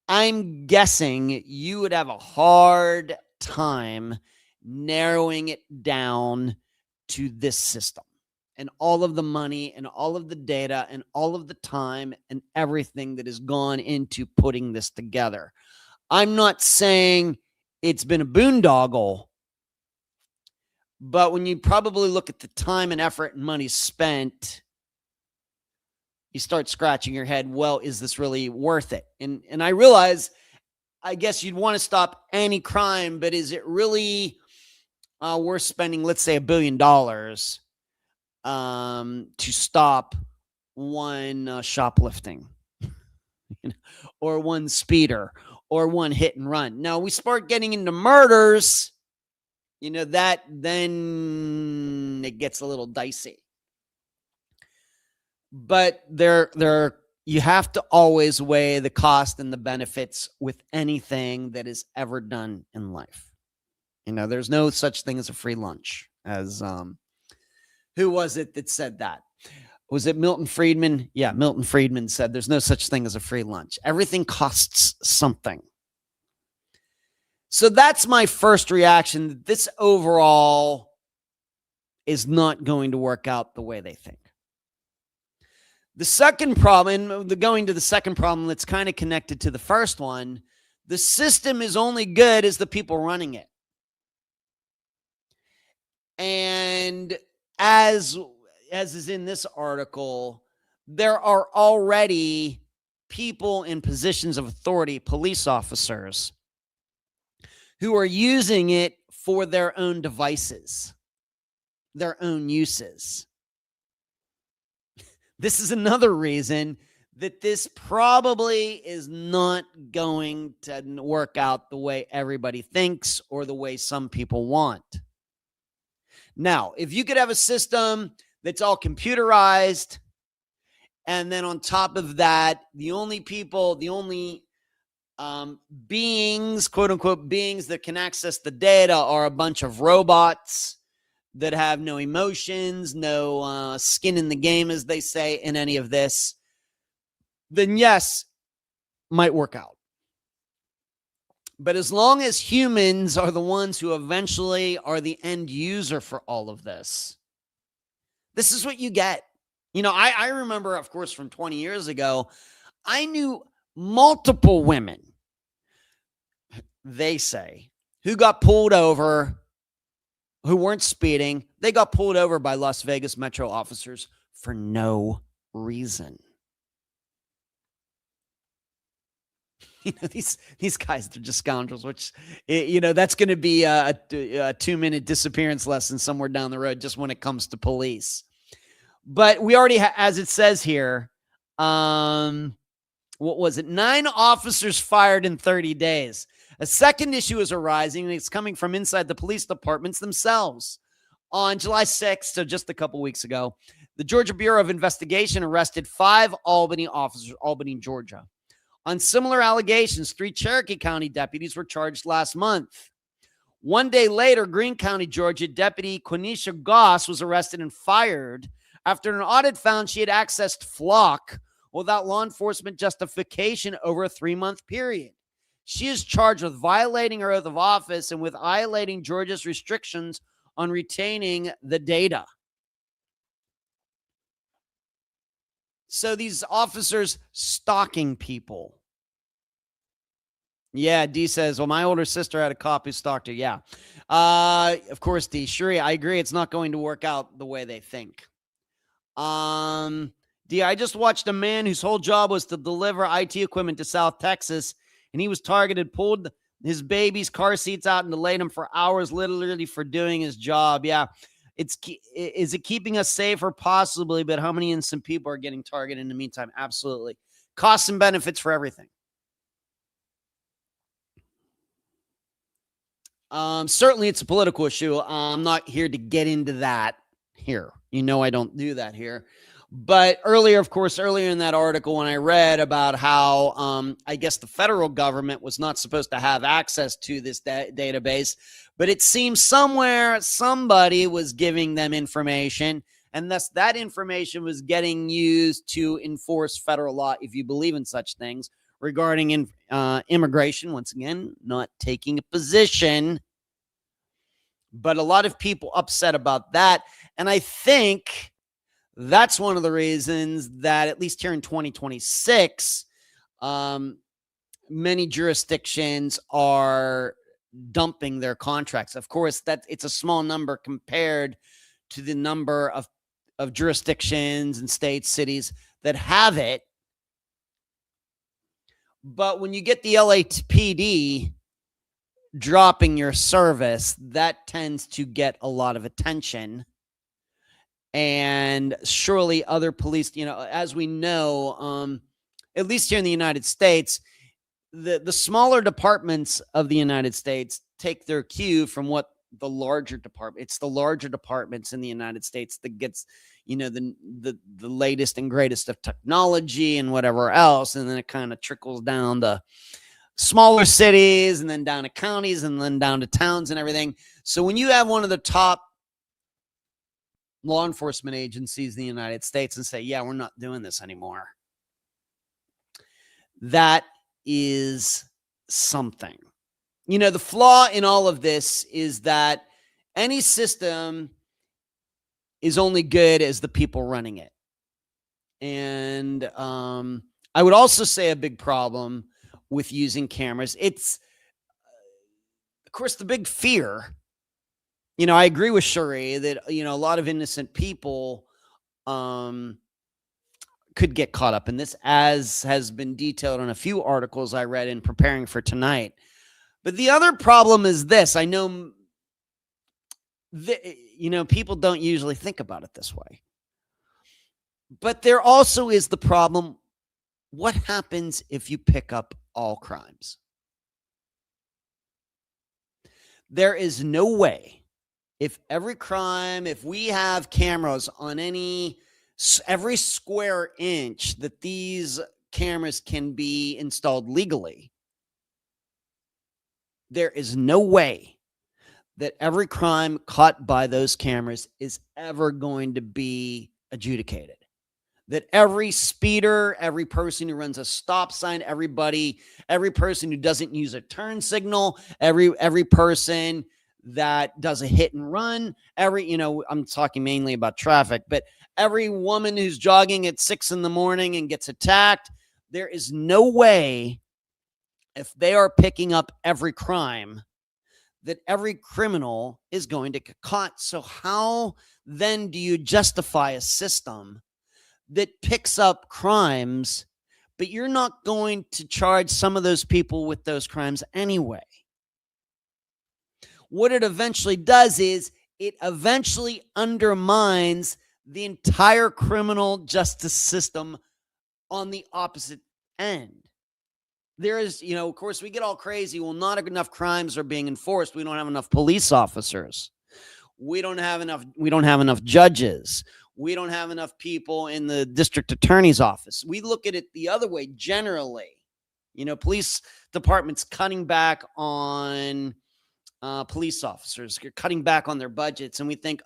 I'm guessing you would have a hard time narrowing it down to this system. and all of the money and all of the data and all of the time and everything that has gone into putting this together. I'm not saying it's been a boondoggle, but when you probably look at the time and effort and money spent, you start scratching your head, well, is this really worth it? And I realize, I guess you'd want to stop any crime, but is it really worth spending, let's say, $1 billion to stop one shoplifting or one speeder or one hit and run? Now, we start getting into murders, that then it gets a little dicey. But you have to always weigh the cost and the benefits with anything that is ever done in life. There's no such thing as a free lunch, as who was it that said that? Was it Milton Friedman? Yeah, Milton Friedman said there's no such thing as a free lunch. Everything costs something. So that's my first reaction. This overall is not going to work out the way they think. The second problem, going to the second problem that's kind of connected to the first one, the system is only good as the people running it. And as is in this article, there are already people in positions of authority, police officers, who are using it for their own devices, their own uses. This is another reason that this probably is not going to work out the way everybody thinks or the way some people want. Now, if you could have a system that's all computerized, and then on top of that, the only beings, quote unquote, beings that can access the data are a bunch of robots that have no emotions, no skin in the game, as they say, in any of this, then yes, might work out. But as long as humans are the ones who eventually are the end user for all of this, this is what you get. I remember, of course, from 20 years ago, I knew multiple women, they say, who got pulled over, who weren't speeding. They got pulled over by Las Vegas Metro officers for no reason. These guys, they're just scoundrels, which, that's going to be a 2-minute disappearance lesson somewhere down the road, just when it comes to police. But we already, as it says here, what was it? 9 officers fired in 30 days. A second issue is arising, and it's coming from inside the police departments themselves. On July 6th, so just a couple weeks ago, the Georgia Bureau of Investigation arrested 5 Albany officers, Albany, Georgia. On similar allegations, 3 Cherokee County deputies were charged last month. One day later, Greene County, Georgia, Deputy Quenisha Goss was arrested and fired after an audit found she had accessed Flock without law enforcement justification over a 3-month period. She is charged with violating her oath of office and with violating Georgia's restrictions on retaining the data. So these officers stalking people. Yeah, D says, well, my older sister had a cop who stalked her. Yeah. Of course, D. Sure, I agree. It's not going to work out the way they think. D, I just watched a man whose whole job was to deliver IT equipment to South Texas, and he was targeted, pulled his baby's car seats out and delayed him for hours, literally for doing his job. Yeah. Is it keeping us safer? Possibly, but how many innocent people are getting targeted in the meantime? Absolutely. Costs and benefits for everything. Certainly it's a political issue. I'm not here to get into that here. I don't do that here. But earlier in that article, when I read about how I guess the federal government was not supposed to have access to this database, but it seems somewhere somebody was giving them information, and thus that information was getting used to enforce federal law, if you believe in such things, regarding immigration. Once again, not taking a position, but a lot of people upset about that. And I think That's one of the reasons that, at least here in 2026, many jurisdictions are dumping their contracts. Of course, that it's a small number compared to the number of jurisdictions and states, cities that have it. But when you get the LAPD dropping your service, that tends to get a lot of attention. And surely other police, as we know, at least here in the United States, the smaller departments of the United States take their cue from what the larger department. It's the larger departments in the United States that gets, the latest and greatest of technology and whatever else, and then it kind of trickles down to smaller cities, and then down to counties, and then down to towns and everything. So when you have one of the top law enforcement agencies in the United States and say, yeah, we're not doing this anymore, that is something. The flaw in all of this is that any system is only good as the people running it. And I would also say a big problem with using cameras, it's, of course, the big fear. I agree with Shuri that, a lot of innocent people could get caught up in this, as has been detailed in a few articles I read in preparing for tonight. But the other problem is this. I know, people don't usually think about it this way. But there also is the problem, what happens if you pick up all crimes? There is no way, if we have cameras on every square inch, that these cameras can be installed legally. There is no way that every crime caught by those cameras is ever going to be adjudicated. That every speeder, every person who runs a stop sign, every person who doesn't use a turn signal, every person that does a hit and run, I'm talking mainly about traffic, but every woman who's jogging at 6 a.m. and gets attacked, there is no way, if they are picking up every crime, that every criminal is going to get caught. So how then do you justify a system that picks up crimes, but you're not going to charge some of those people with those crimes anyway? What it eventually does is it eventually undermines the entire criminal justice system on the opposite end. There is, of course, we get all crazy. Well, not enough crimes are being enforced. We don't have enough police officers. We don't have enough judges. We don't have enough people in the district attorney's office. We look at it the other way generally. Police departments cutting back on police officers, cutting back on their budgets. And we think,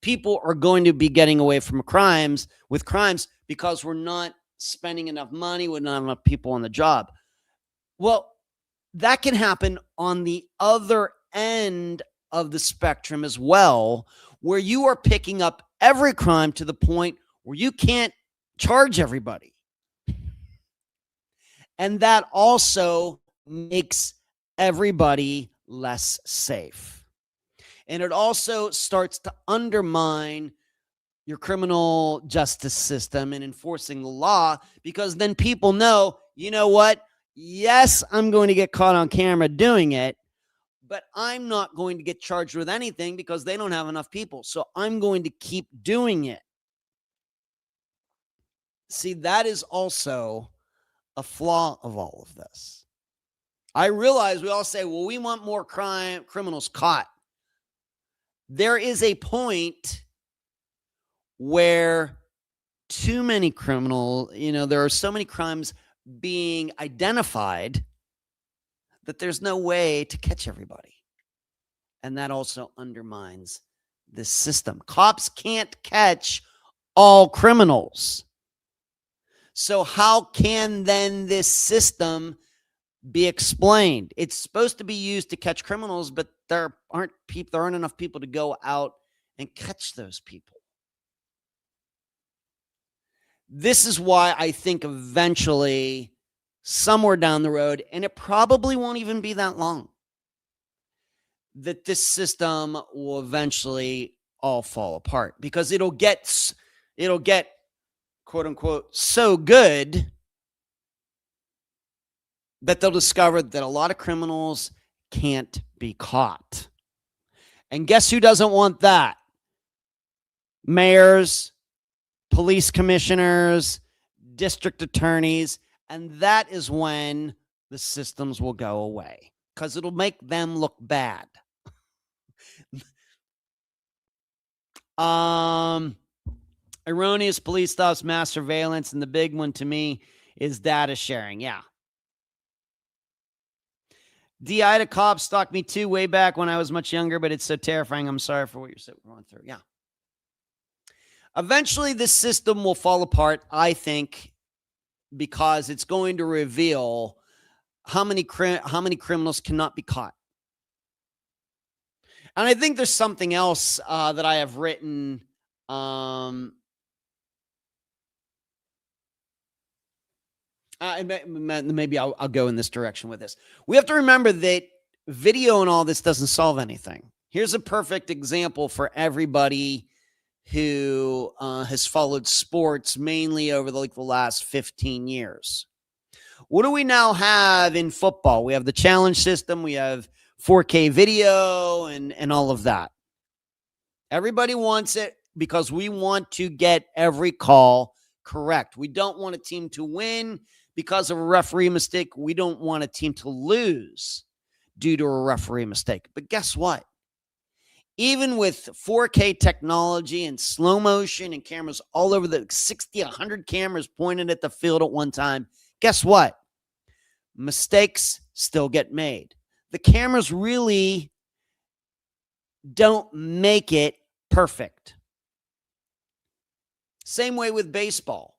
people are going to be getting away from crimes because we're not spending enough money, we don't have enough people on the job. Well, that can happen on the other end of the spectrum as well, where you are picking up every crime to the point where you can't charge everybody. And that also makes everybody less safe. And it also starts to undermine your criminal justice system and enforcing the law, because then people know, you know what? Yes, I'm going to get caught on camera doing it, but I'm not going to get charged with anything because they don't have enough people. So I'm going to keep doing it. See, that is also a flaw of all of this. I realize we all say, well, we want more criminals caught. There is a point where too many criminals, there are so many crimes being identified that there's no way to catch everybody. And that also undermines the system. Cops can't catch all criminals. So how can then this system be explained? It's supposed to be used to catch criminals, but there aren't enough people to go out and catch those people. This is why I think eventually, somewhere down the road, and it probably won't even be that long, that this system will eventually all fall apart, because it'll get quote unquote so good that they'll discover that a lot of criminals can't be caught. And guess who doesn't want that? Mayors, police commissioners, district attorneys. And that is when the systems will go away, because it'll make them look bad. Erroneous police stops, mass surveillance, and the big one to me is data sharing. Yeah. DI to cops stalked me too way back when I was much younger, but it's so terrifying. I'm sorry for what you're going through. Yeah. Eventually, this system will fall apart, I think, because it's going to reveal how many criminals cannot be caught. And I think there's something else that I have written. Maybe I'll go in this direction with this. We have to remember that video and all this doesn't solve anything. Here's a perfect example for everybody who has followed sports mainly over the last 15 years. What do we now have in football? We have the challenge system. We have 4K video and all of that. Everybody wants it because we want to get every call correct. We don't want a team to win because of a referee mistake. We don't want a team to lose due to a referee mistake. But guess what? Even with 4K technology and slow motion and cameras all over, the 60, 100 cameras pointed at the field at one time, guess what? Mistakes still get made. The cameras really don't make it perfect. Same way with baseball.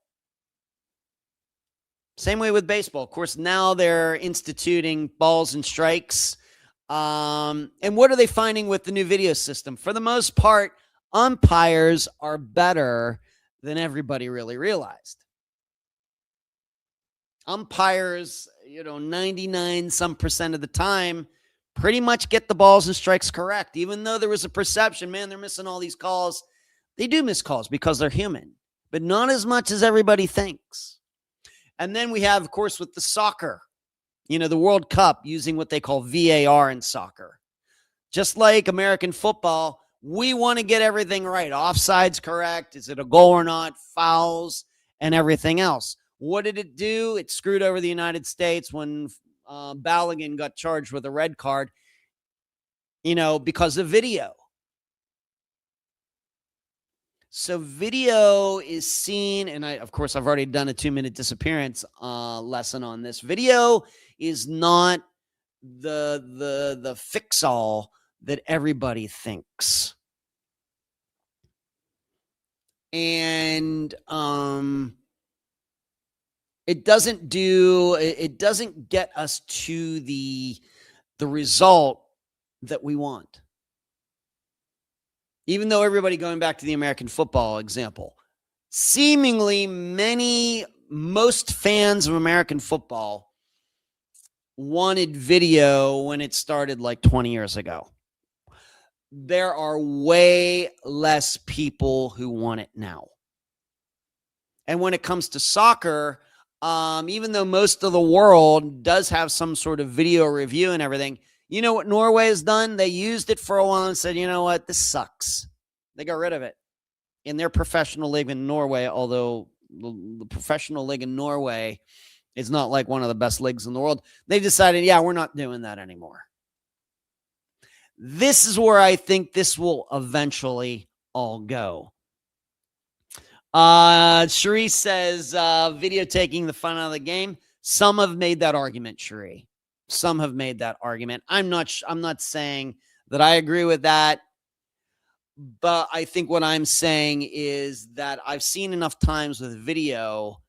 Of course, now they're instituting balls and strikes. And what are they finding with the new video system? For the most part, umpires are better than everybody really realized. Umpires, 99% of the time, pretty much get the balls and strikes correct. Even though there was a perception, man, they're missing all these calls. They do miss calls because they're human, but not as much as everybody thinks. And then we have, of course, with the soccer, the World Cup, using what they call VAR in soccer. Just like American football, we want to get everything right. Offsides correct. Is it a goal or not? Fouls and everything else. What did it do? It screwed over the United States when Balogun got charged with a red card, because of video. So video is seen, and I've already done a 2-minute disappearance lesson on this. Video is not the fix-all that everybody thinks. And it doesn't get us to the result that we want. Even though everybody, going back to the American football example, seemingly most fans of American football wanted video when it started like 20 years ago. There are way less people who want it now. And when it comes to soccer, even though most of the world does have some sort of video review and everything, you know what Norway has done? They used it for a while and said, you know what? This sucks. They got rid of it in their professional league in Norway, although the professional league in Norway is not like one of the best leagues in the world. They decided, yeah, we're not doing that anymore. This is where I think this will eventually all go. Cherie says, video taking the fun out of the game. Some have made that argument, Cherie. Some have made that argument. I'm not saying that I agree with that, but I think what I'm saying is that I've seen enough times with video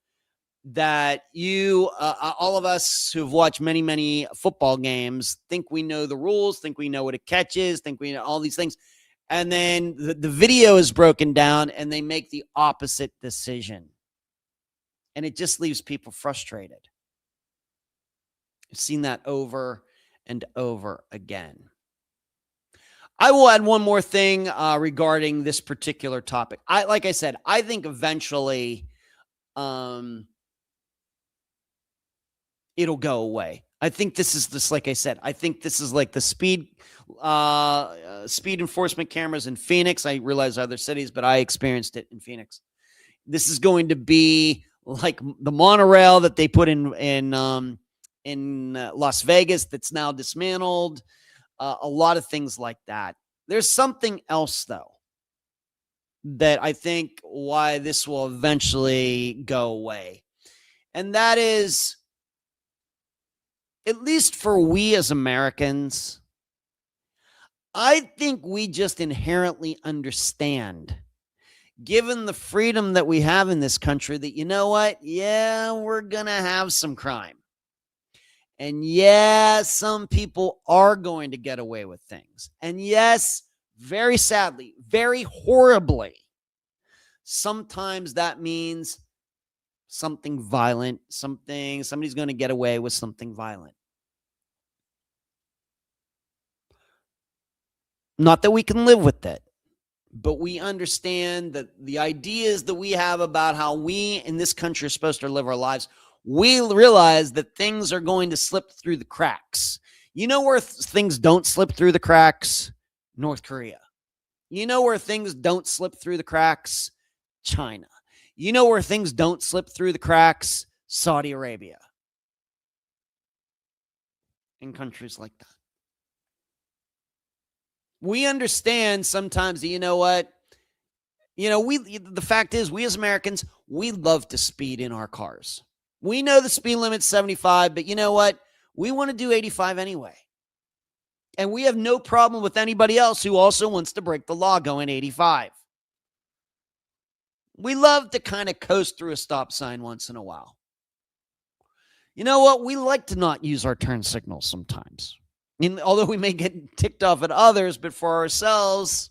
that all of us who've watched many, many football games think we know the rules, think we know what a catch is, think we know all these things. And then the video is broken down and they make the opposite decision. And it just leaves people frustrated. I've seen that over and over again. I will add one more thing regarding this particular topic. Like I said, I think eventually it'll go away. I think this is this, like I said, I think this is like the speed enforcement cameras in Phoenix. I realize other cities, but I experienced it in Phoenix. This is going to be like the monorail that they put in Las Vegas that's now dismantled. A lot of things like that. There's something else, though, that I think why this will eventually go away. And that is, at least for we as Americans, I think we just inherently understand, given the freedom that we have in this country, that, you know what? Yeah, we're going to have some crime. And yeah, some people are going to get away with things. And yes, very sadly, very horribly, sometimes that means something violent, somebody's going to get away with something violent. Not that we can live with it, but we understand that the ideas that we have about how we in this country are supposed to live our lives, we realize that things are going to slip through the cracks. You know where things don't slip through the cracks? North Korea. You know where things don't slip through the cracks? China. You know where things don't slip through the cracks? Saudi Arabia. And countries like that. We understand sometimes that, you know what? The fact is, we as Americans, we love to speed in our cars. We know the speed limit's 75, but you know what? We want to do 85 anyway. And we have no problem with anybody else who also wants to break the law going 85. We love to kind of coast through a stop sign once in a while. You know what? We like to not use our turn signals sometimes. Although we may get ticked off at others, but for ourselves,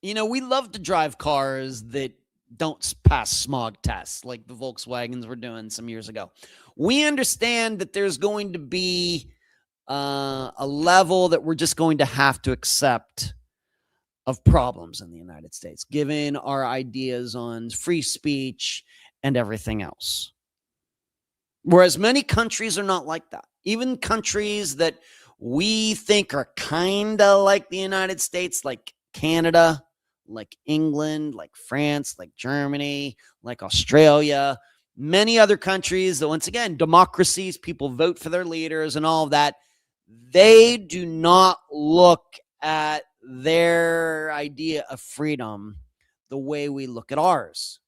we love to drive cars that don't pass smog tests like the Volkswagens were doing some years ago. We understand that there's going to be a level that we're just going to have to accept of problems in the United States, given our ideas on free speech and everything else. Whereas many countries are not like that. Even countries that we think are kind of like the United States, like Canada, like England, like France, like Germany, like Australia, many other countries that, once again, democracies, people vote for their leaders and all of that, they do not look at their idea of freedom the way we look at ours.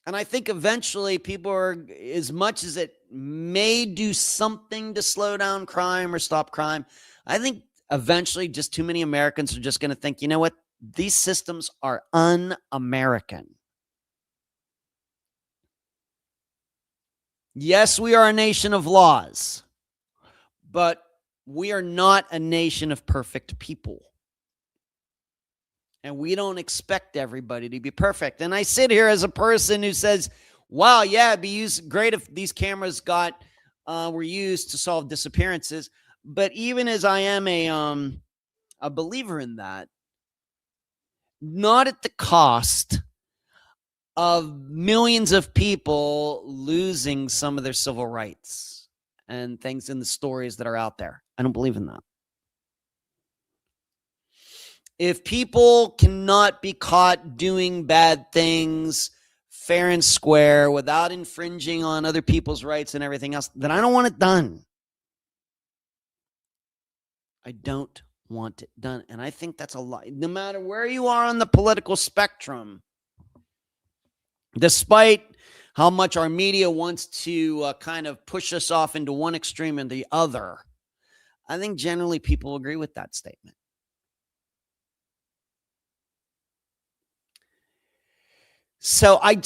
And I think eventually people are, as much as it may do something to slow down crime or stop crime, I think eventually just too many Americans are just going to think, you know what? These systems are un-American. Yes, we are a nation of laws, but we are not a nation of perfect people. And we don't expect everybody to be perfect. And I sit here as a person who says, wow, yeah, it'd be great if these cameras were used to solve disappearances. But even as I am a believer in that, not at the cost of millions of people losing some of their civil rights and things in the stories that are out there. I don't believe in that. If people cannot be caught doing bad things fair and square without infringing on other people's rights and everything else, then I don't want it done. I don't want it done. And I think that's a lot. No matter where you are on the political spectrum, despite how much our media wants to kind of push us off into one extreme and the other, I think generally people agree with that statement. So I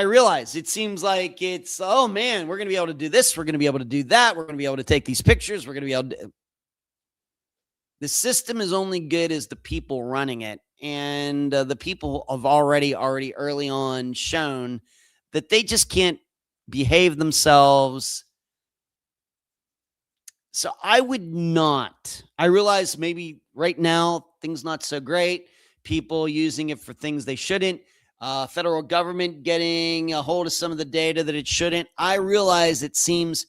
realize it seems like it's, oh man, we're going to be able to do this. We're going to be able to do that. We're going to be able to take these pictures. We're going to be able to. The system is only good as the people running it. And the people have already early on shown that they just can't behave themselves. So I would not. I realize maybe right now things not so great. People using it for things they shouldn't. Federal government getting a hold of some of the data that it shouldn't. I realize it seems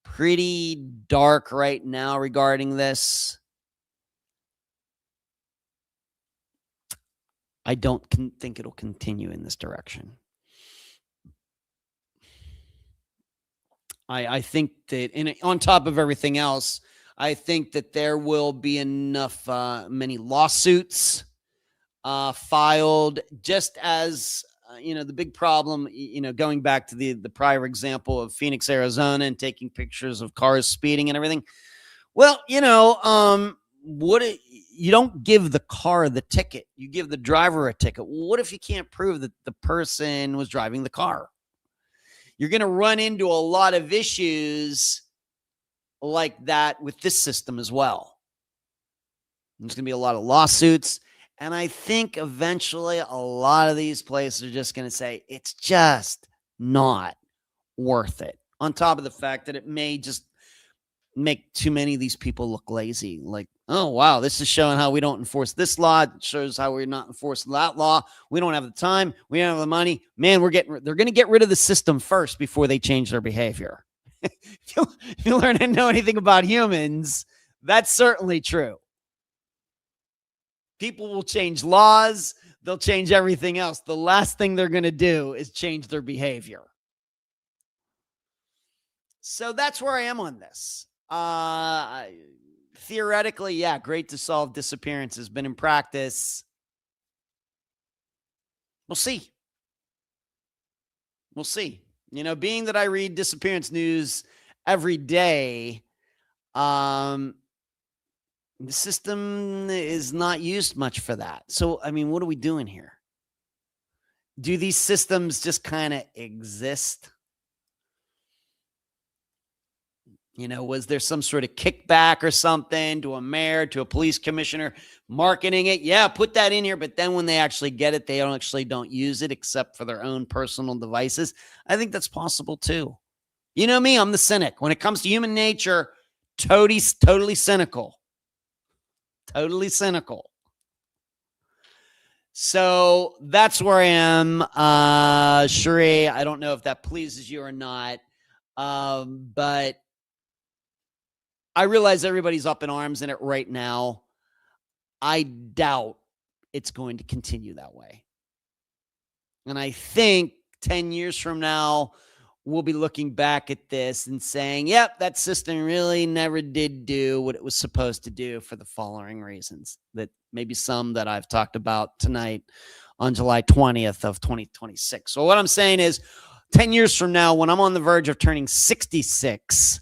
pretty dark right now regarding this. I don't think it'll continue in this direction. I think that, and on top of everything else, I think that there will be enough, many lawsuits filed, just as, the big problem, going back to the prior example of Phoenix, Arizona, and taking pictures of cars speeding and everything. Well, what you don't give the car the ticket, you give the driver a ticket. What if you can't prove that the person was driving the car? You're going to run into a lot of issues like that with this system as well. There's going to be a lot of lawsuits. And I think eventually a lot of these places are just going to say it's just not worth it. On top of the fact that it may just make too many of these people look lazy. Like, oh, wow, this is showing how we don't enforce this law. It shows how we're not enforcing that law. We don't have the time. We don't have the money. Man, they're going to get rid of the system first before they change their behavior. If you learn to know anything about humans, that's certainly true. People will change laws. They'll change everything else. The last thing they're going to do is change their behavior. So that's where I am on this. Theoretically, yeah, great to solve disappearances, but in practice, we'll see. We'll see. Being that I read disappearance news every day, the system is not used much for that. So, what are we doing here? Do these systems just kind of exist? Was there some sort of kickback or something to a mayor, to a police commissioner marketing it? Yeah, put that in here. But then when they actually get it, they don't use it except for their own personal devices. I think that's possible too. You know me, I'm the cynic. When it comes to human nature, totally cynical. Totally cynical. So that's where I am. Cherie, I don't know if that pleases you or not. But I realize everybody's up in arms in it right now. I doubt it's going to continue that way. And I think 10 years from now, we'll be looking back at this and saying, yep, that system really never did do what it was supposed to do for the following reasons. That maybe some that I've talked about tonight on July 20th of 2026. So what I'm saying is 10 years from now, when I'm on the verge of turning 66,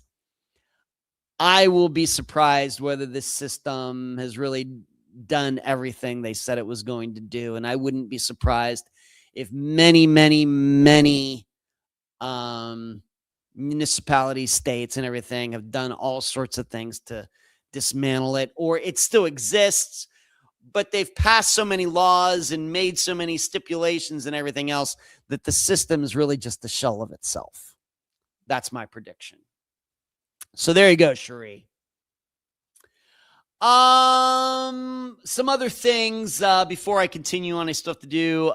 I will be surprised whether this system has really done everything they said it was going to do. And I wouldn't be surprised if many, many, many municipalities, states, and everything have done all sorts of things to dismantle it, or it still exists, but they've passed so many laws and made so many stipulations and everything else that the system is really just a shell of itself. That's my prediction. So there you go, Cherie. Some other things before I continue on. I still have to do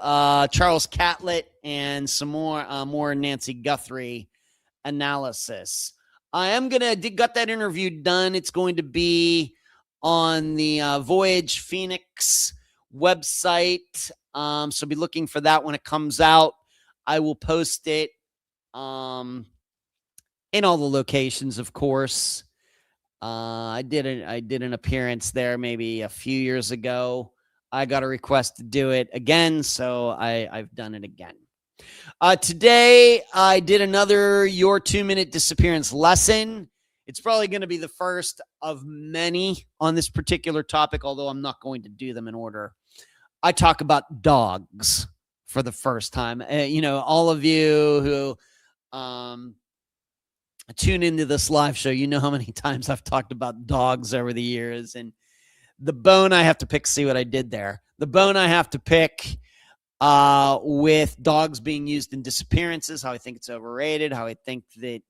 Charles Catlett and some more Nancy Guthrie analysis. I am gonna got that interview done. It's going to be on the Voyage Phoenix website. So be looking for that when it comes out. I will post it in all the locations, of course. I did an appearance there maybe a few years ago. I got a request to do it again, so I've done it again. Today, I did another Your 2-Minute Disappearance lesson. It's probably going to be the first of many on this particular topic, although I'm not going to do them in order. I talk about dogs for the first time. All of you who tune into this live show, you know how many times I've talked about dogs over the years. And the bone I have to pick, see what I did there. The bone I have to pick with dogs being used in disappearances, how I think it's overrated, how I think that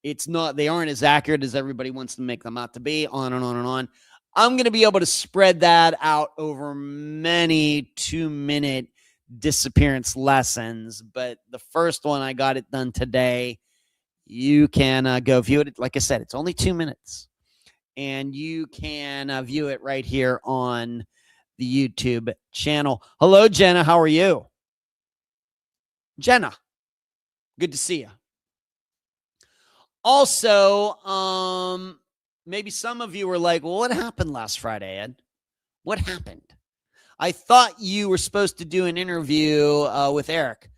it's not, they aren't as accurate as everybody wants to make them out to be, on and on and on. I'm going to be able to spread that out over many 2-minute disappearance lessons. But the first one, I got it done today. You can go view it. Like I said, it's only 2 minutes. And you can view it right here on the YouTube channel. Hello, Jenna. How are you? Jenna, good to see you. Also, maybe some of you were like, well, what happened last Friday, Ed? What happened? I thought you were supposed to do an interview with Eric.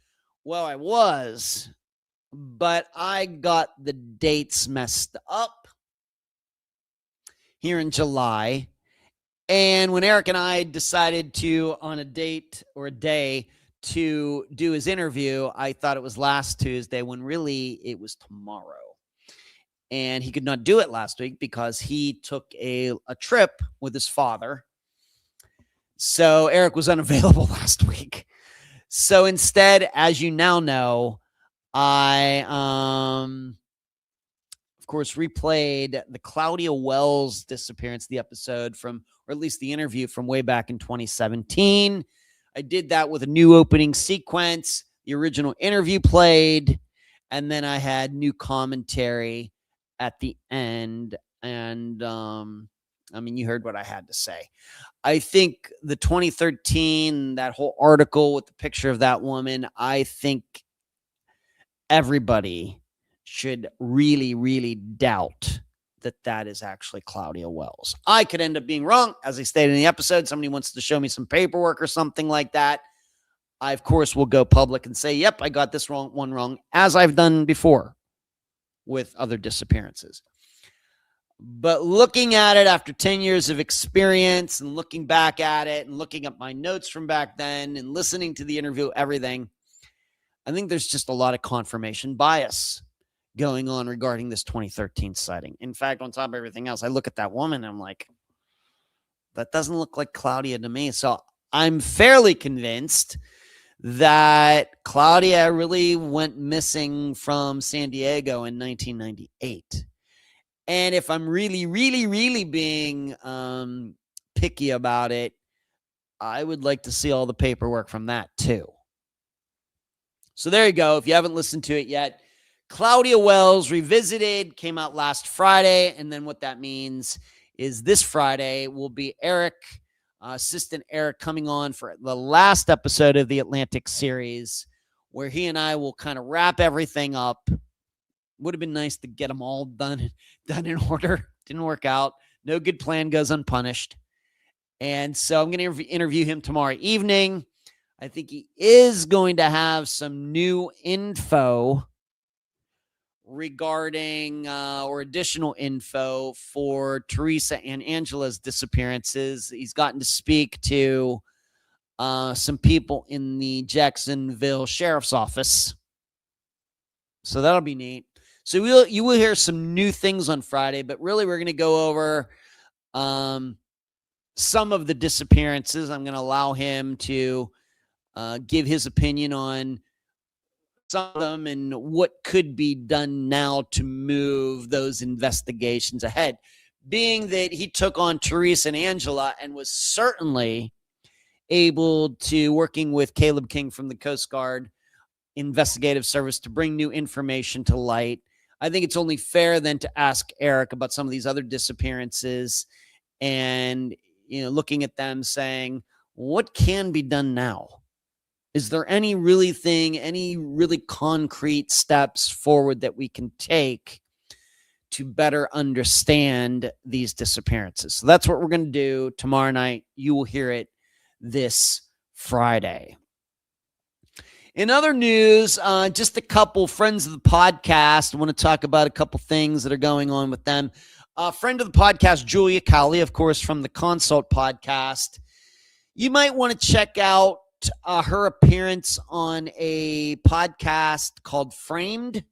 Well, I was, but I got the dates messed up here in July. And when Eric and I decided to, on a date or a day, to do his interview, I thought it was last Tuesday, when really it was tomorrow. And he could not do it last week because he took a trip with his father. So Eric was unavailable last week. So instead, as you now know, I, of course, replayed the Claudia Wells disappearance, the episode from, or at least the interview from way back in 2017. I did that with a new opening sequence. The original interview played, and then I had new commentary at the end. And I mean, you heard what I had to say. I think the 2013, that whole article with the picture of that woman, I think everybody should really, really doubt that that is actually Claudia Wells. I could end up being wrong. As I stated in the episode, somebody wants to show me some paperwork or something like that. I, of course, will go public and say, yep, I got this one wrong, as I've done before with other disappearances. But looking at it after 10 years of experience and looking back at it and looking at my notes from back then and listening to the interview, everything, I think there's just a lot of confirmation bias going on regarding this 2013 sighting. In fact, on top of everything else, I look at that woman and I'm like, that doesn't look like Claudia to me. So I'm fairly convinced that Claudia really went missing from San Diego in 1998. And if I'm really, really, really being picky about it, I would like to see all the paperwork from that too. So there you go. If you haven't listened to it yet, Claudia Wells Revisited came out last Friday. And then what that means is this Friday will be Eric, Assistant Eric, coming on for the last episode of the Atlantic series, where he and I will kind of wrap everything up. Would have been nice to get them all done in order. Didn't work out. No good plan goes unpunished. And so I'm going to interview him tomorrow evening. I think he is going to have some new info regarding or additional info for Teresa and Angela's disappearances. He's gotten to speak to some people in the Jacksonville Sheriff's Office. So that'll be neat. So you will hear some new things on Friday, but really we're going to go over some of the disappearances. I'm going to allow him to give his opinion on some of them and what could be done now to move those investigations ahead. Being that he took on Teresa and Angela and was certainly able to, working with Caleb King from the Coast Guard Investigative Service, to bring new information to light. I think it's only fair then to ask Eric about some of these other disappearances and, looking at them saying, what can be done now? Is there any really concrete steps forward that we can take to better understand these disappearances? So that's what we're going to do tomorrow night. You will hear it this Friday. In other news, just a couple friends of the podcast. I want to talk about a couple things that are going on with them. A friend of the podcast, Julia Cowley, of course, from the Consult podcast. You might want to check out her appearance on a podcast called Framed.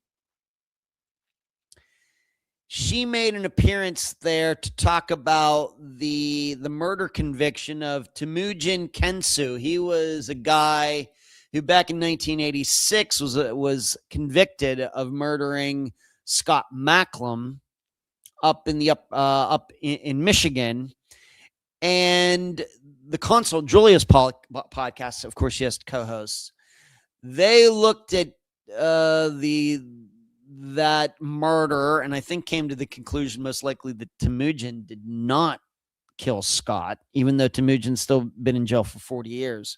She made an appearance there to talk about the murder conviction of Temujin Kensu. He was a guy who back in 1986 was convicted of murdering Scott Macklem up in Michigan. And the Consul Julia's podcast, of course, she has co-hosts. They looked at that murder, and I think came to the conclusion most likely that Temujin did not kill Scott, even though Temujin's still been in jail for 40 years.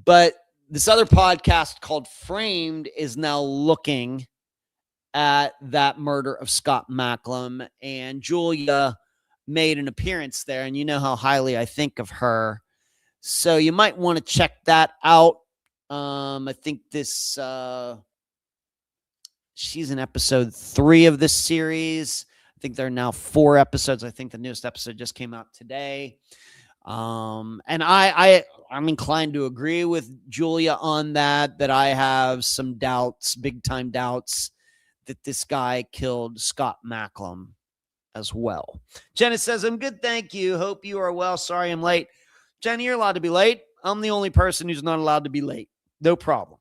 But this other podcast called Framed is now looking at that murder of Scott Macklem, and Julia made an appearance there, and you know how highly I think of her. So you might want to check that out. I think this she's in episode 3 of this series. I think there are now 4 episodes. I think the newest episode just came out today. And I'm inclined to agree with Julia on that I have some doubts, big time doubts, that this guy killed Scott Macklem as well. Jenna says, I'm good, thank you. Hope you are well. Sorry I'm late. Jenny, you're allowed to be late. I'm the only person who's not allowed to be late. No problem.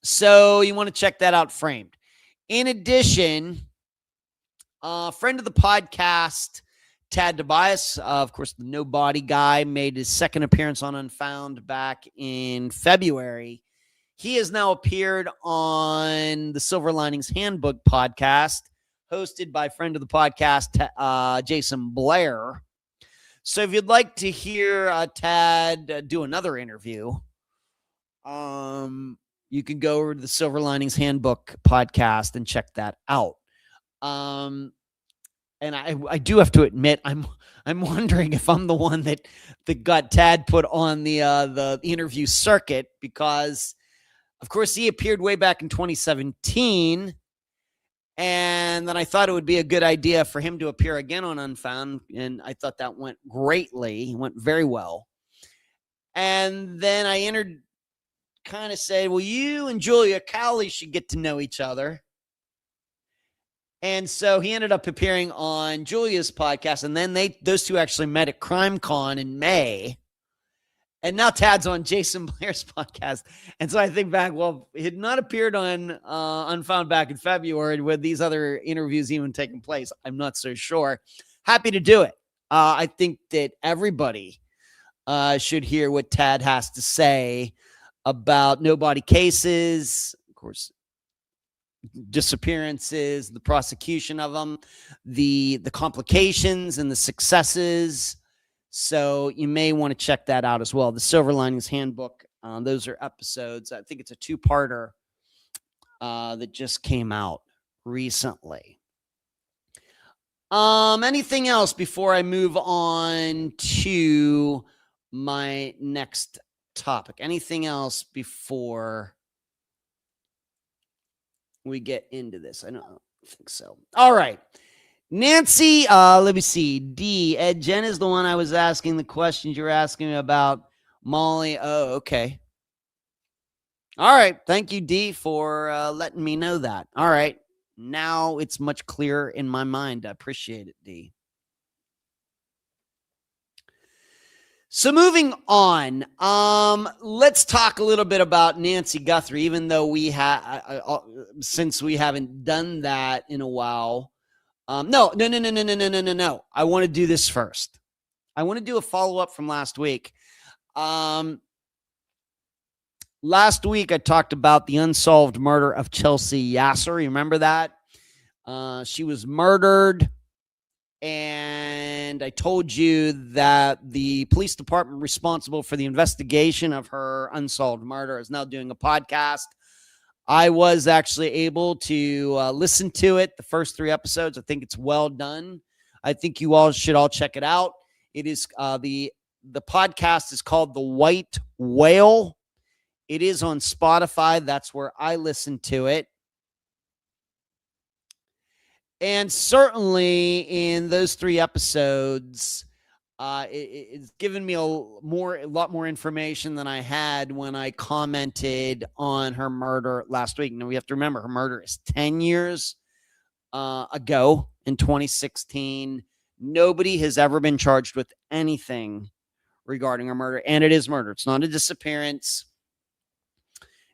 So you want to check that out, Framed. In addition, a friend of the podcast, Tad Tobias, of course, the Nobody guy, made his second appearance on Unfound back in February. He has now appeared on the Silver Linings Handbook podcast, hosted by friend of the podcast, Jason Blair. So if you'd like to hear Tad do another interview, you can go over to the Silver Linings Handbook podcast and check that out. And I do have to admit, I'm wondering if I'm the one that got Tad put on the interview circuit, because of course he appeared way back in 2017. And then I thought it would be a good idea for him to appear again on Unfound. And I thought that went greatly. It went very well. And then I kind of said, well, you and Julia Cowley should get to know each other. And so he ended up appearing on Julia's podcast. And then those two actually met at CrimeCon in May. And now Tad's on Jason Blair's podcast. And so I think back, well, he had not appeared on Unfound back in February with these other interviews even taking place. I'm not so sure. Happy to do it. I think that everybody should hear what Tad has to say about Nobody cases, of course, disappearances, the prosecution of them, the complications and the successes. So you may want to check that out as well. The Silver Linings Handbook. Those are episodes. I think it's a 2-parter that just came out recently. Anything else before I move on to my next topic? Anything else before we get into this? I don't think so. All right. Nancy, let me see. D. Ed, Jen is the one I was asking the questions you're asking about. Molly. Oh, okay. All right. Thank you, D, for letting me know that. All right. Now it's much clearer in my mind. I appreciate it, D. So moving on, let's talk a little bit about Nancy Guthrie, even though since we haven't done that in a while. No. I want to do this first. I want to do a follow-up from last week. Last week, I talked about the unsolved murder of Chelsea Yasser. You remember that? She was murdered, and I told you that the police department responsible for the investigation of her unsolved murder is now doing a podcast. I was actually able to listen to it, the first 3 episodes. I think it's well done. I think you all should all check it out. It is the podcast is called The White Whale. It is on Spotify. That's where I listen to it. And certainly in those 3 episodes, it's given me a lot more information than I had when I commented on her murder last week. Now we have to remember her murder is 10 years ago in 2016. Nobody has ever been charged with anything regarding a murder, and it is murder. It's not a disappearance.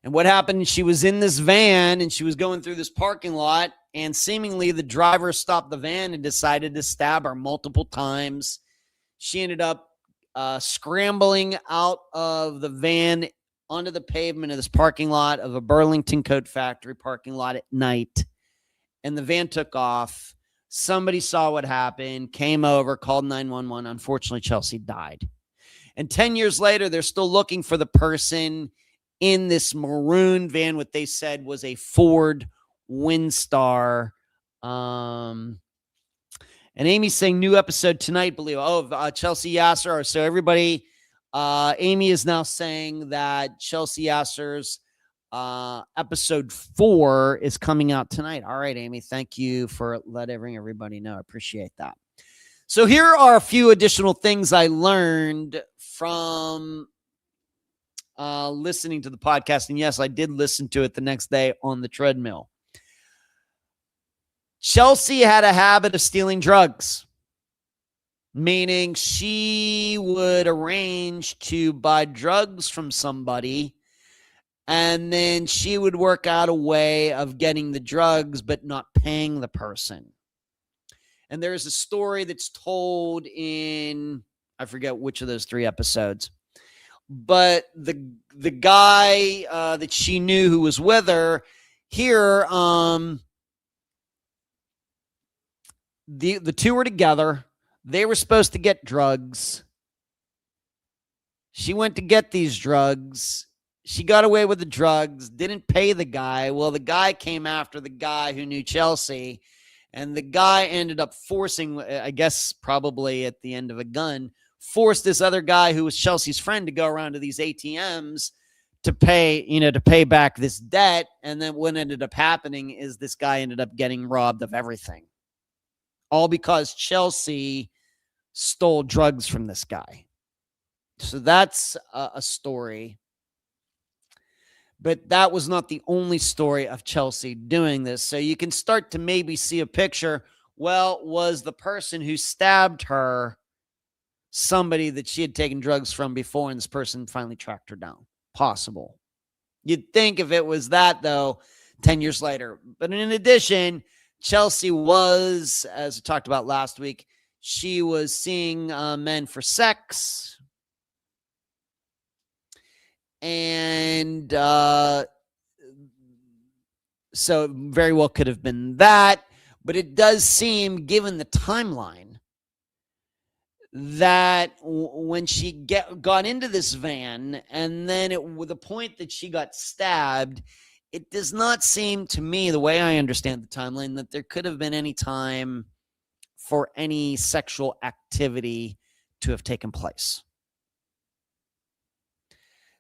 And what happened, she was in this van and she was going through this parking lot, and seemingly the driver stopped the van and decided to stab her multiple times. She ended up scrambling out of the van onto the pavement of this parking lot of a Burlington Coat Factory parking lot at night. And the van took off. Somebody saw what happened, came over, called 911. Unfortunately, Chelsea died. And 10 years later, they're still looking for the person in this maroon van, what they said was a Ford Windstar. And Amy's saying new episode tonight, believe. Chelsea Yasser. So everybody, Amy is now saying that Chelsea Yasser's episode 4 is coming out tonight. All right, Amy, thank you for letting everybody know. I appreciate that. So here are a few additional things I learned from listening to the podcast. And yes, I did listen to it the next day on the treadmill. Chelsea had a habit of stealing drugs, meaning she would arrange to buy drugs from somebody, and then she would work out a way of getting the drugs but not paying the person. And there's a story that's told in, I forget which of those 3 episodes, but the guy that she knew who was with her here, the two were together. They were supposed to get drugs. She went to get these drugs. She got away with the drugs, didn't pay the guy. Well, the guy came after the guy who knew Chelsea, and the guy ended up forcing, I guess probably at the end of a gun, forced this other guy who was Chelsea's friend to go around to these ATMs to pay back this debt. And then what ended up happening is this guy ended up getting robbed of everything. All because Chelsea stole drugs from this guy. So that's a story. But that was not the only story of Chelsea doing this. So you can start to maybe see a picture. Well, was the person who stabbed her somebody that she had taken drugs from before, and this person finally tracked her down? Possible. You'd think if it was that, though, 10 years later. But in addition, Chelsea was, as I talked about last week, she was seeing men for sex. And so very well could have been that. But it does seem, given the timeline, that when she got into this van, and then with the point that she got stabbed, it does not seem to me, the way I understand the timeline, that there could have been any time for any sexual activity to have taken place.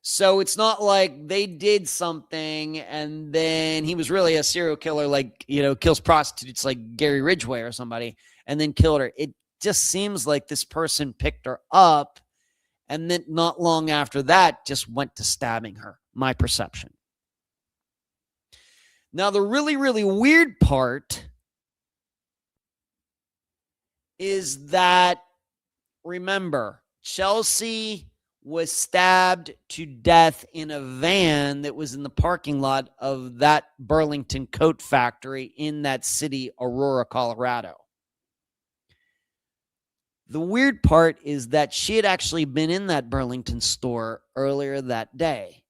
So it's not like they did something and then he was really a serial killer, like, kills prostitutes like Gary Ridgway or somebody, and then killed her. It just seems like this person picked her up and then not long after that just went to stabbing her. My perception. Now, the really, really weird part is that, remember, Chelsea was stabbed to death in a van that was in the parking lot of that Burlington Coat Factory in that city, Aurora, Colorado. The weird part is that she had actually been in that Burlington store earlier that day.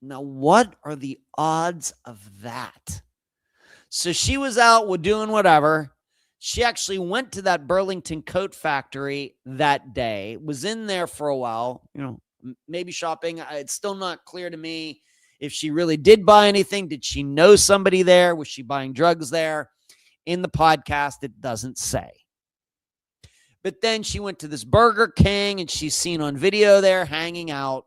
Now, what are the odds of that? So she was out doing whatever. She actually went to that Burlington Coat Factory that day, was in there for a while, maybe shopping. It's still not clear to me if she really did buy anything. Did she know somebody there? Was she buying drugs there? In the podcast, it doesn't say. But then she went to this Burger King and she's seen on video there hanging out.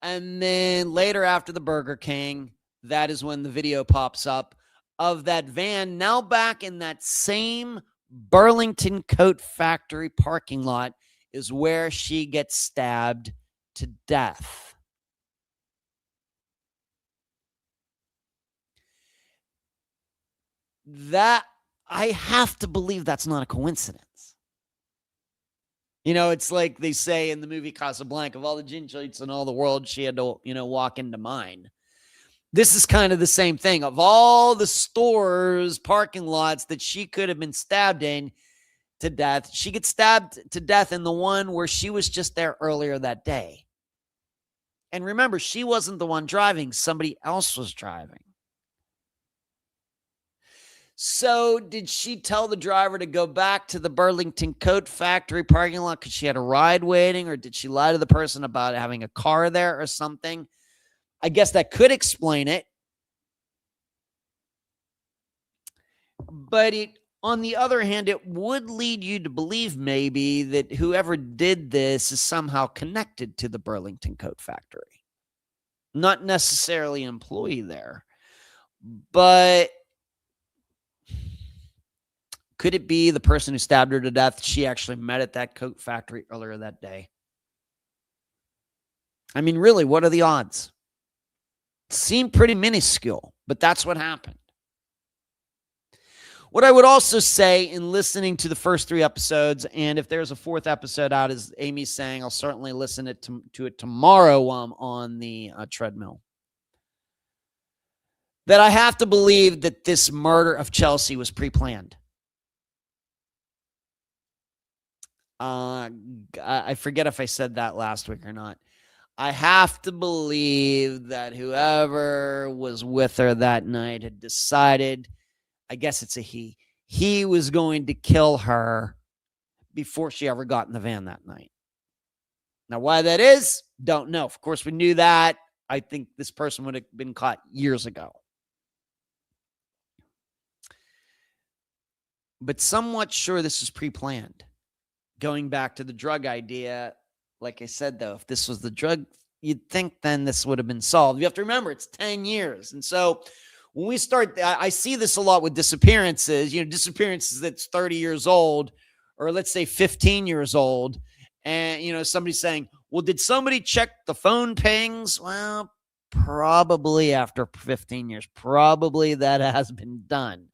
And then later after the Burger King, that is when the video pops up of that van now back in that same Burlington Coat Factory parking lot is where she gets stabbed to death. that I have to believe that's not a coincidence. It's like they say in the movie Casablanca, of all the gin joints in all the world, she had to, walk into mine. This is kind of the same thing. Of all the stores, parking lots that she could have been stabbed in to death, she gets stabbed to death in the one where she was just there earlier that day. And remember, she wasn't the one driving. Somebody else was driving. So did she tell the driver to go back to the Burlington Coat Factory parking lot because she had a ride waiting? Or did she lie to the person about having a car there or something? I guess that could explain it. But on the other hand, it would lead you to believe maybe that whoever did this is somehow connected to the Burlington Coat Factory. Not necessarily an employee there, but could it be the person who stabbed her to death she actually met at that coat factory earlier that day? I mean, really, what are the odds? Seem pretty minuscule, but that's what happened. What I would also say in listening to the first 3 episodes, and if there's a 4th episode out, as Amy's saying, I'll certainly listen to it tomorrow on the treadmill, that I have to believe that this murder of Chelsea was pre-planned. I forget if I said that last week or not. I have to believe that whoever was with her that night had decided, I guess it's a he was going to kill her before she ever got in the van that night. Now, why that is, don't know. Of course, we knew that. I think this person would have been caught years ago. But somewhat sure this was pre-planned. Going back to the drug idea, like I said, though, if this was the drug, you'd think then this would have been solved. You have to remember, it's 10 years. And so when we start, I see this a lot with disappearances, disappearances that's 30 years old, or let's say 15 years old. And, somebody's saying, well, did somebody check the phone pings? Well, probably after 15 years, probably that has been done.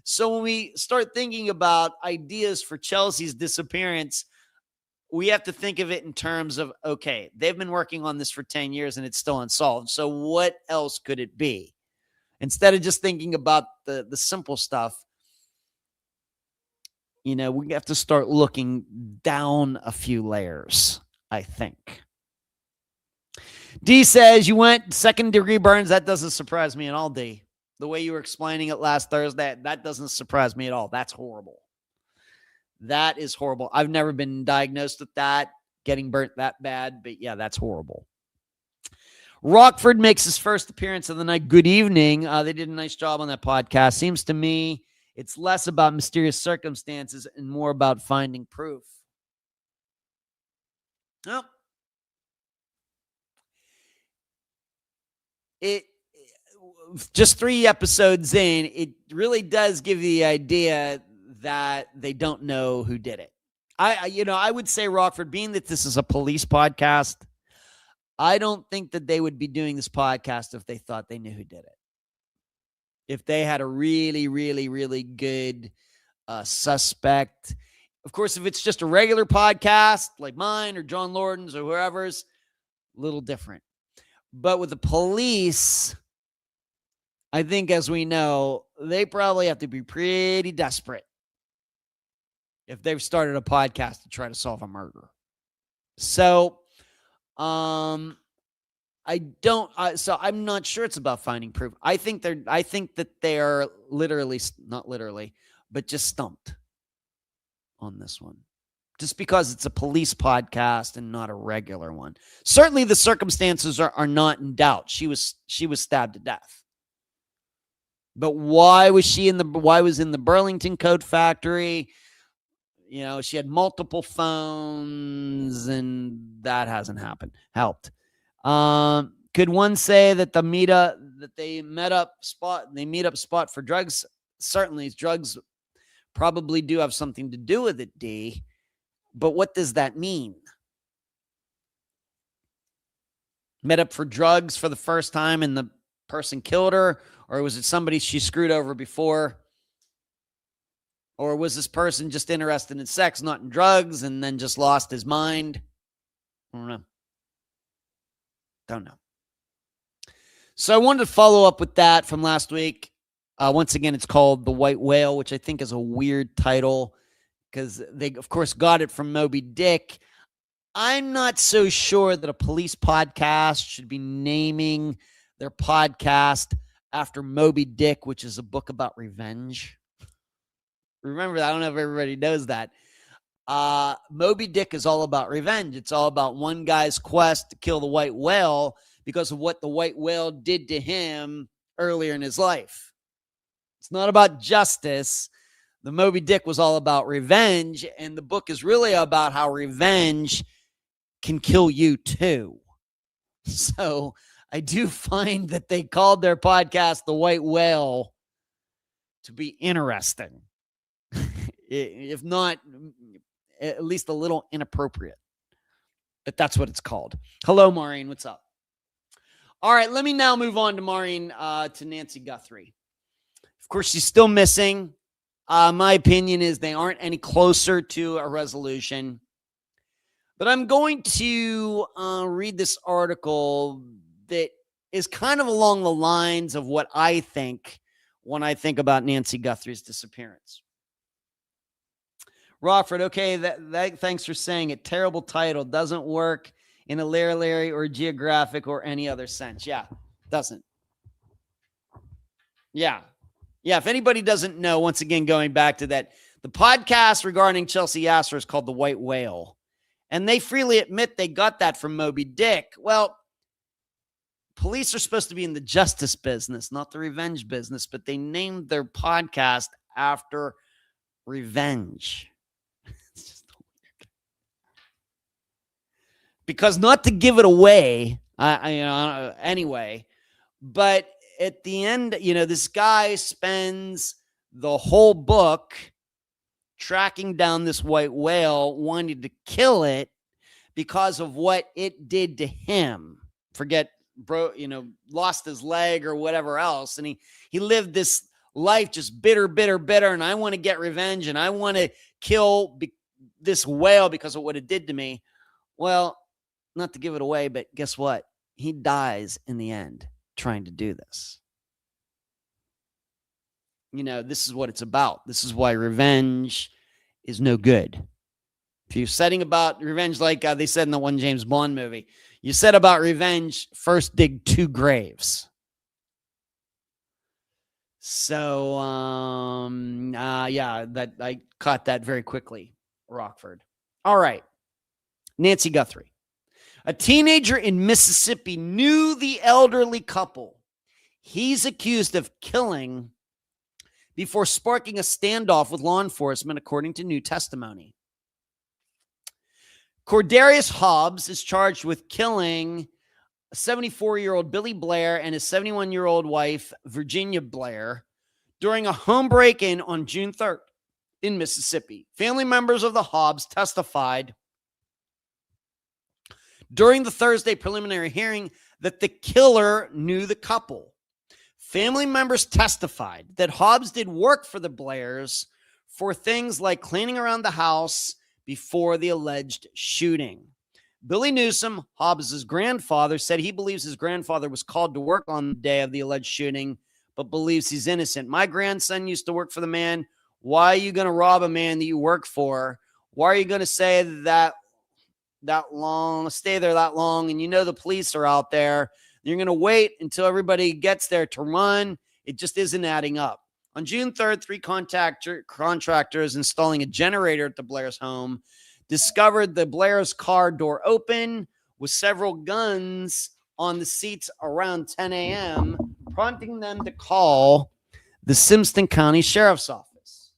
So when we start thinking about ideas for Chelsea's disappearance, we have to think of it in terms of, okay, they've been working on this for 10 years and it's still unsolved. So what else could it be? Instead of just thinking about the simple stuff, we have to start looking down a few layers, I think. D says, you went 2nd-degree burns. That doesn't surprise me at all, D. The way you were explaining it last Thursday, that doesn't surprise me at all. That's horrible. That is horrible. I've never been diagnosed with that, getting burnt that bad, but yeah, that's horrible. Rockford makes his first appearance of the night. Good evening. They did a nice job on that podcast. Seems to me it's less about mysterious circumstances and more about finding proof. Well, just 3 episodes in, it really does give the idea that they don't know who did it. I would say, Rockford, being that this is a police podcast, I don't think that they would be doing this podcast if they thought they knew who did it. If they had a really, really, really good suspect. Of course, if it's just a regular podcast like mine or John Lorden's or whoever's, a little different. But with the police, I think, as we know, they probably have to be pretty desperate if they've started a podcast to try to solve a murder. So, I'm not sure it's about finding proof. I think that they are not literally, but just stumped on this one. Just because it's a police podcast and not a regular one. Certainly the circumstances are not in doubt. She was stabbed to death. But why was in the Burlington Coat Factory? She had multiple phones and that hasn't helped. Could one say that they meet up spot for drugs? Certainly drugs probably do have something to do with it, D. But what does that mean? Met up for drugs for the first time and the person killed her? Or was it somebody she screwed over before? Or was this person just interested in sex, not in drugs, and then just lost his mind? I don't know. Don't know. So I wanted to follow up with that from last week. Once again, it's called The White Whale, which I think is a weird title because they, of course, got it from Moby Dick. I'm not so sure that a police podcast should be naming their podcast after Moby Dick, which is a book about revenge. Remember that? I don't know if everybody knows that. Moby Dick is all about revenge. It's all about one guy's quest to kill the white whale because of what the white whale did to him earlier in his life. It's not about justice. The Moby Dick was all about revenge, and the book is really about how revenge can kill you too. So I do find that they called their podcast The White Whale to be interesting. If not, at least a little inappropriate. But that's what it's called. Hello, Maureen. What's up? All right, let me now move on to Maureen, to Nancy Guthrie. Of course, she's still missing. My opinion is they aren't any closer to a resolution. But I'm going to read this article that is kind of along the lines of what I think when I think about Nancy Guthrie's disappearance. Rockford, okay, that thanks for saying it. Terrible title. Doesn't work in a literary or geographic or any other sense. Yeah, doesn't. Yeah. Yeah, if anybody doesn't know, once again, going back to that, the podcast regarding Chelsea Yasser is called The White Whale. And they freely admit they got that from Moby Dick. Well, police are supposed to be in the justice business, not the revenge business, but they named their podcast after revenge. It's just weird. Because not to give it away, anyway, but at the end, this guy spends the whole book tracking down this white whale, wanting to kill it because of what it did to him. Forget, lost his leg or whatever else. And he lived this life just bitter. And I want to get revenge and I want to kill this whale because of what it did to me. Well, not to give it away, but guess what? He dies in the end trying to do this. This is what it's about. This is why revenge is no good. If you're setting about revenge, like they said in the one James Bond movie, you said about revenge, first dig 2 graves. So, that I caught that very quickly, Rockford. All right. Nancy Guthrie. A teenager in Mississippi knew the elderly couple he's accused of killing before sparking a standoff with law enforcement, according to new testimony. Cordarius Hobbs is charged with killing a 74-year-old Billy Blair and his 71-year-old wife, Virginia Blair, during a home break-in on June 3rd in Mississippi. Family members of the Hobbs testified during the Thursday preliminary hearing that the killer knew the couple. Family members testified that Hobbs did work for the Blairs for things like cleaning around the house before the alleged shooting. Billy Newsom, Hobbs' grandfather, said he believes his grandfather was called to work on the day of the alleged shooting, but believes he's innocent. My grandson used to work for the man. Why are you going to rob a man that you work for? Why are you going to say that long, stay there that long? And the police are out there. You're going to wait until everybody gets there to run. It just isn't adding up. On June 3rd, 3 contractors installing a generator at the Blair's home discovered the Blair's car door open with several guns on the seats around 10 a.m., prompting them to call the Simpson County Sheriff's Office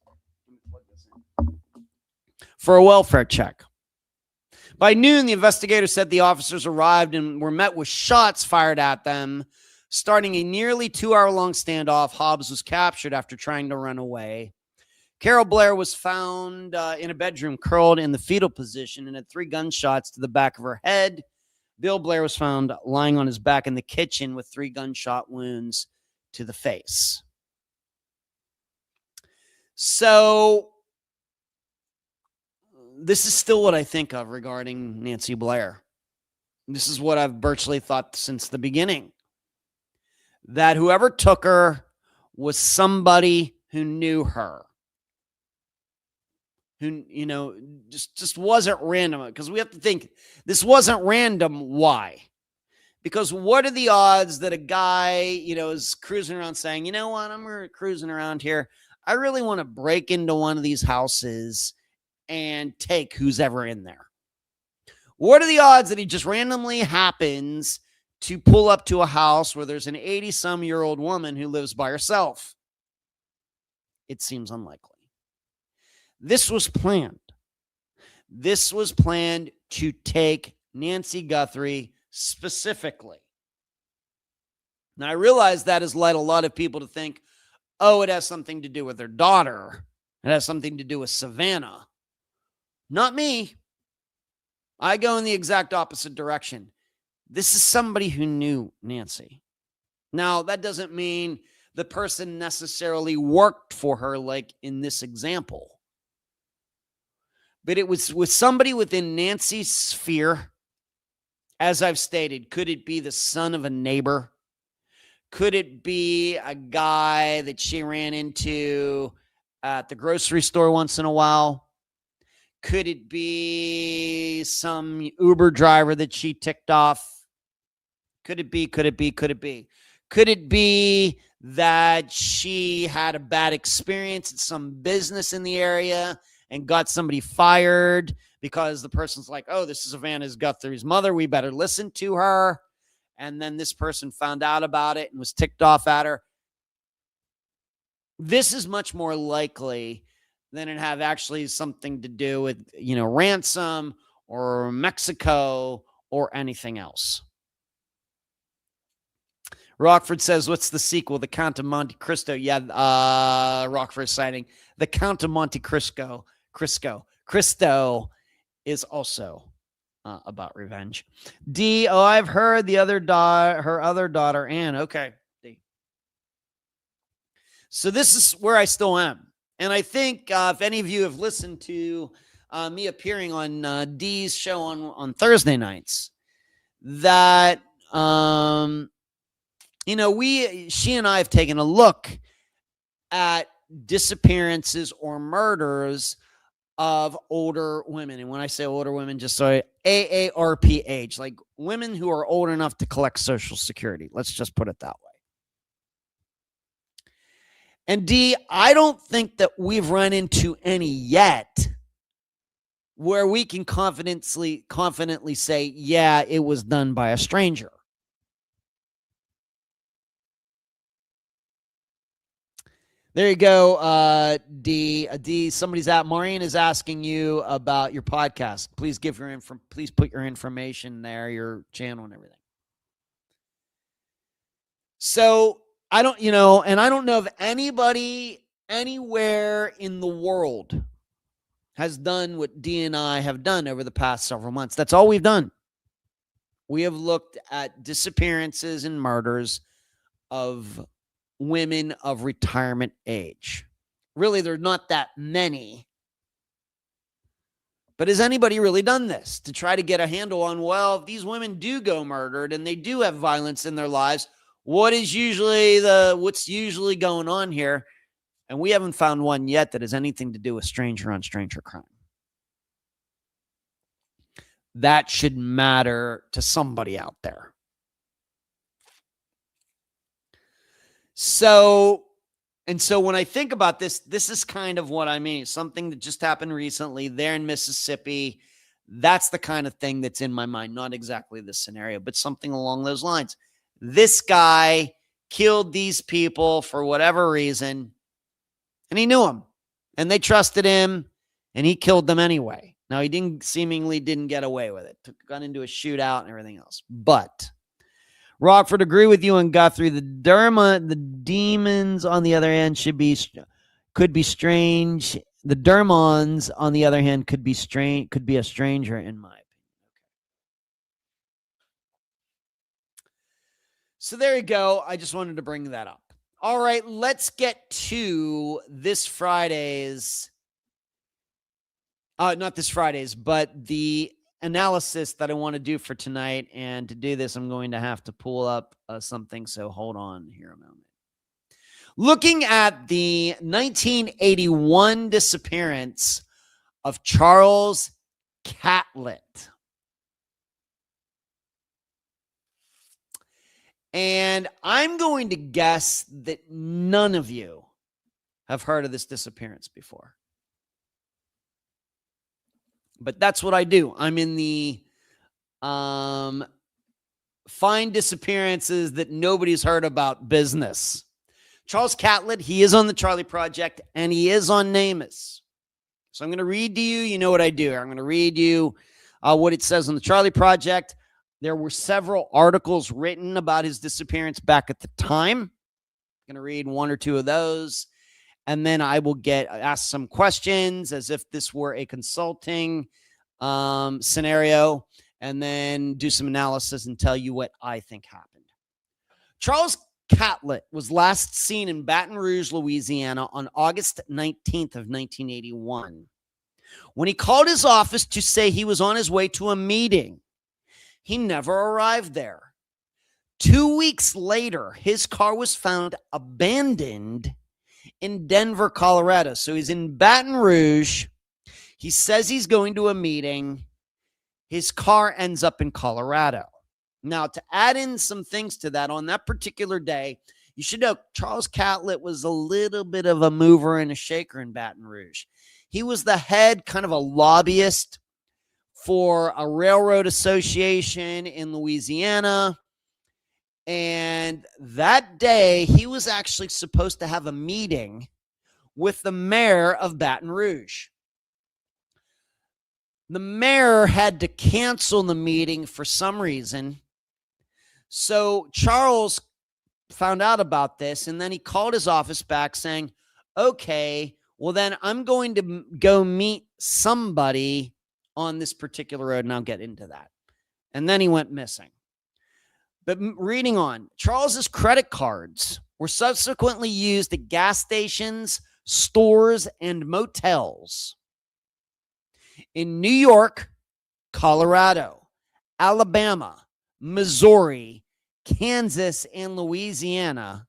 for a welfare check. By noon, the investigators said the officers arrived and were met with shots fired at them. Starting a nearly 2-hour-long standoff, Hobbs was captured after trying to run away. Carol Blair was found in a bedroom, curled in the fetal position and had 3 gunshots to the back of her head. Bill Blair was found lying on his back in the kitchen with 3 gunshot wounds to the face. So this is still what I think of regarding Nancy Blair. This is what I've virtually thought since the beginning. That whoever took her was somebody who knew her. Who, just wasn't random. Because we have to think, this wasn't random. Why? Because what are the odds that a guy, is cruising around saying, you know what, I'm cruising around here. I really want to break into one of these houses and take who's ever in there. What are the odds that he just randomly happens to pull up to a house where there's an 80-some-year-old woman who lives by herself? It seems unlikely. This was planned. This was planned to take Nancy Guthrie specifically. Now, I realize that has led a lot of people to think, oh, it has something to do with their daughter. It has something to do with Savannah. Not me. I go in the exact opposite direction. This is somebody who knew Nancy. Now, that doesn't mean the person necessarily worked for her, like in this example. But it was with somebody within Nancy's sphere. As I've stated, could it be the son of a neighbor? Could it be a guy that she ran into at the grocery store once in a while? Could it be some Uber driver that she ticked off? Could it be? Could it be that she had a bad experience at some business in the area and got somebody fired because the person's like, oh, this is Savannah Guthrie's mother. We better listen to her. And then this person found out about it and was ticked off at her. This is much more likely than it have actually something to do with, ransom or Mexico or anything else. Rockford says, what's the sequel? The Count of Monte Cristo. Yeah, Rockford citing The Count of Monte Cristo. Cristo is also about revenge. D, I've heard her other daughter, Anne. Okay. D. So this is where I still am. And I think if any of you have listened to me appearing on D's show on Thursday nights, that, she and I have taken a look at disappearances or murders of older women. And when I say older women, just so AARP age, like women who are old enough to collect Social Security. Let's just put it that way. And D, I don't think that we've run into any yet where we can confidently say, yeah, it was done by a stranger. There you go, D. Somebody's Maureen is asking you about your podcast. Please please put your information there, your channel and everything. So I don't, and I don't know if anybody anywhere in the world has done what D and I have done over the past several months. That's all we've done. We have looked at disappearances and murders of women of retirement age. Really, there are not that many. But has anybody really done this to try to get a handle on, well, if these women do go murdered and they do have violence in their lives, what's usually going on here? And we haven't found one yet that has anything to do with stranger on stranger crime. That should matter to somebody out there. So when I think about this is kind of what I mean. Something that just happened recently there in Mississippi. That's the kind of thing that's in my mind. Not exactly this scenario, but something along those lines. This guy killed these people for whatever reason, and he knew them, and they trusted him, and he killed them anyway. Now, he seemingly didn't get away with it. Got into a shootout and everything else. But Rockford, agree with you on Guthrie. The demons, on the other hand, could be strange. The Dermons, on the other hand, could be a stranger, in my opinion. So there you go. I just wanted to bring that up. All right, let's get to this Friday's Not this Friday's, but the analysis that I want to do for tonight. And to do this, I'm going to have to pull up something. So hold on here a moment. Looking at the 1981 disappearance of Charles Catlett. And I'm going to guess that none of you have heard of this disappearance before. But that's what I do. I'm in the find disappearances that nobody's heard about business. Charles Catlett, he is on the Charlie Project, and he is on NamUs. So I'm going to read to you. You know what I do. I'm going to read you what it says on the Charlie Project. There were several articles written about his disappearance back at the time. I'm going to read one or two of those, and then I will ask some questions as if this were a consulting scenario, and then do some analysis and tell you what I think happened. Charles Catlett was last seen in Baton Rouge, Louisiana on August 19th of 1981. When he called his office to say he was on his way to a meeting, he never arrived there. 2 weeks later, his car was found abandoned in Denver, Colorado. So he's in Baton Rouge. He says he's going to a meeting. His car ends up in Colorado. Now, to add in some things to that, on that particular day, you should know Charles Catlett was a little bit of a mover and a shaker in Baton Rouge. He was the head, kind of a lobbyist for a railroad association in Louisiana. And that day, he was actually supposed to have a meeting with the mayor of Baton Rouge. The mayor had to cancel the meeting for some reason. So Charles found out about this, and then he called his office back saying, okay, well, then I'm going to go meet somebody on this particular road, and I'll get into that. And then he went missing. But reading on, Charles's credit cards were subsequently used at gas stations, stores, and motels in New York, Colorado, Alabama, Missouri, Kansas, and Louisiana.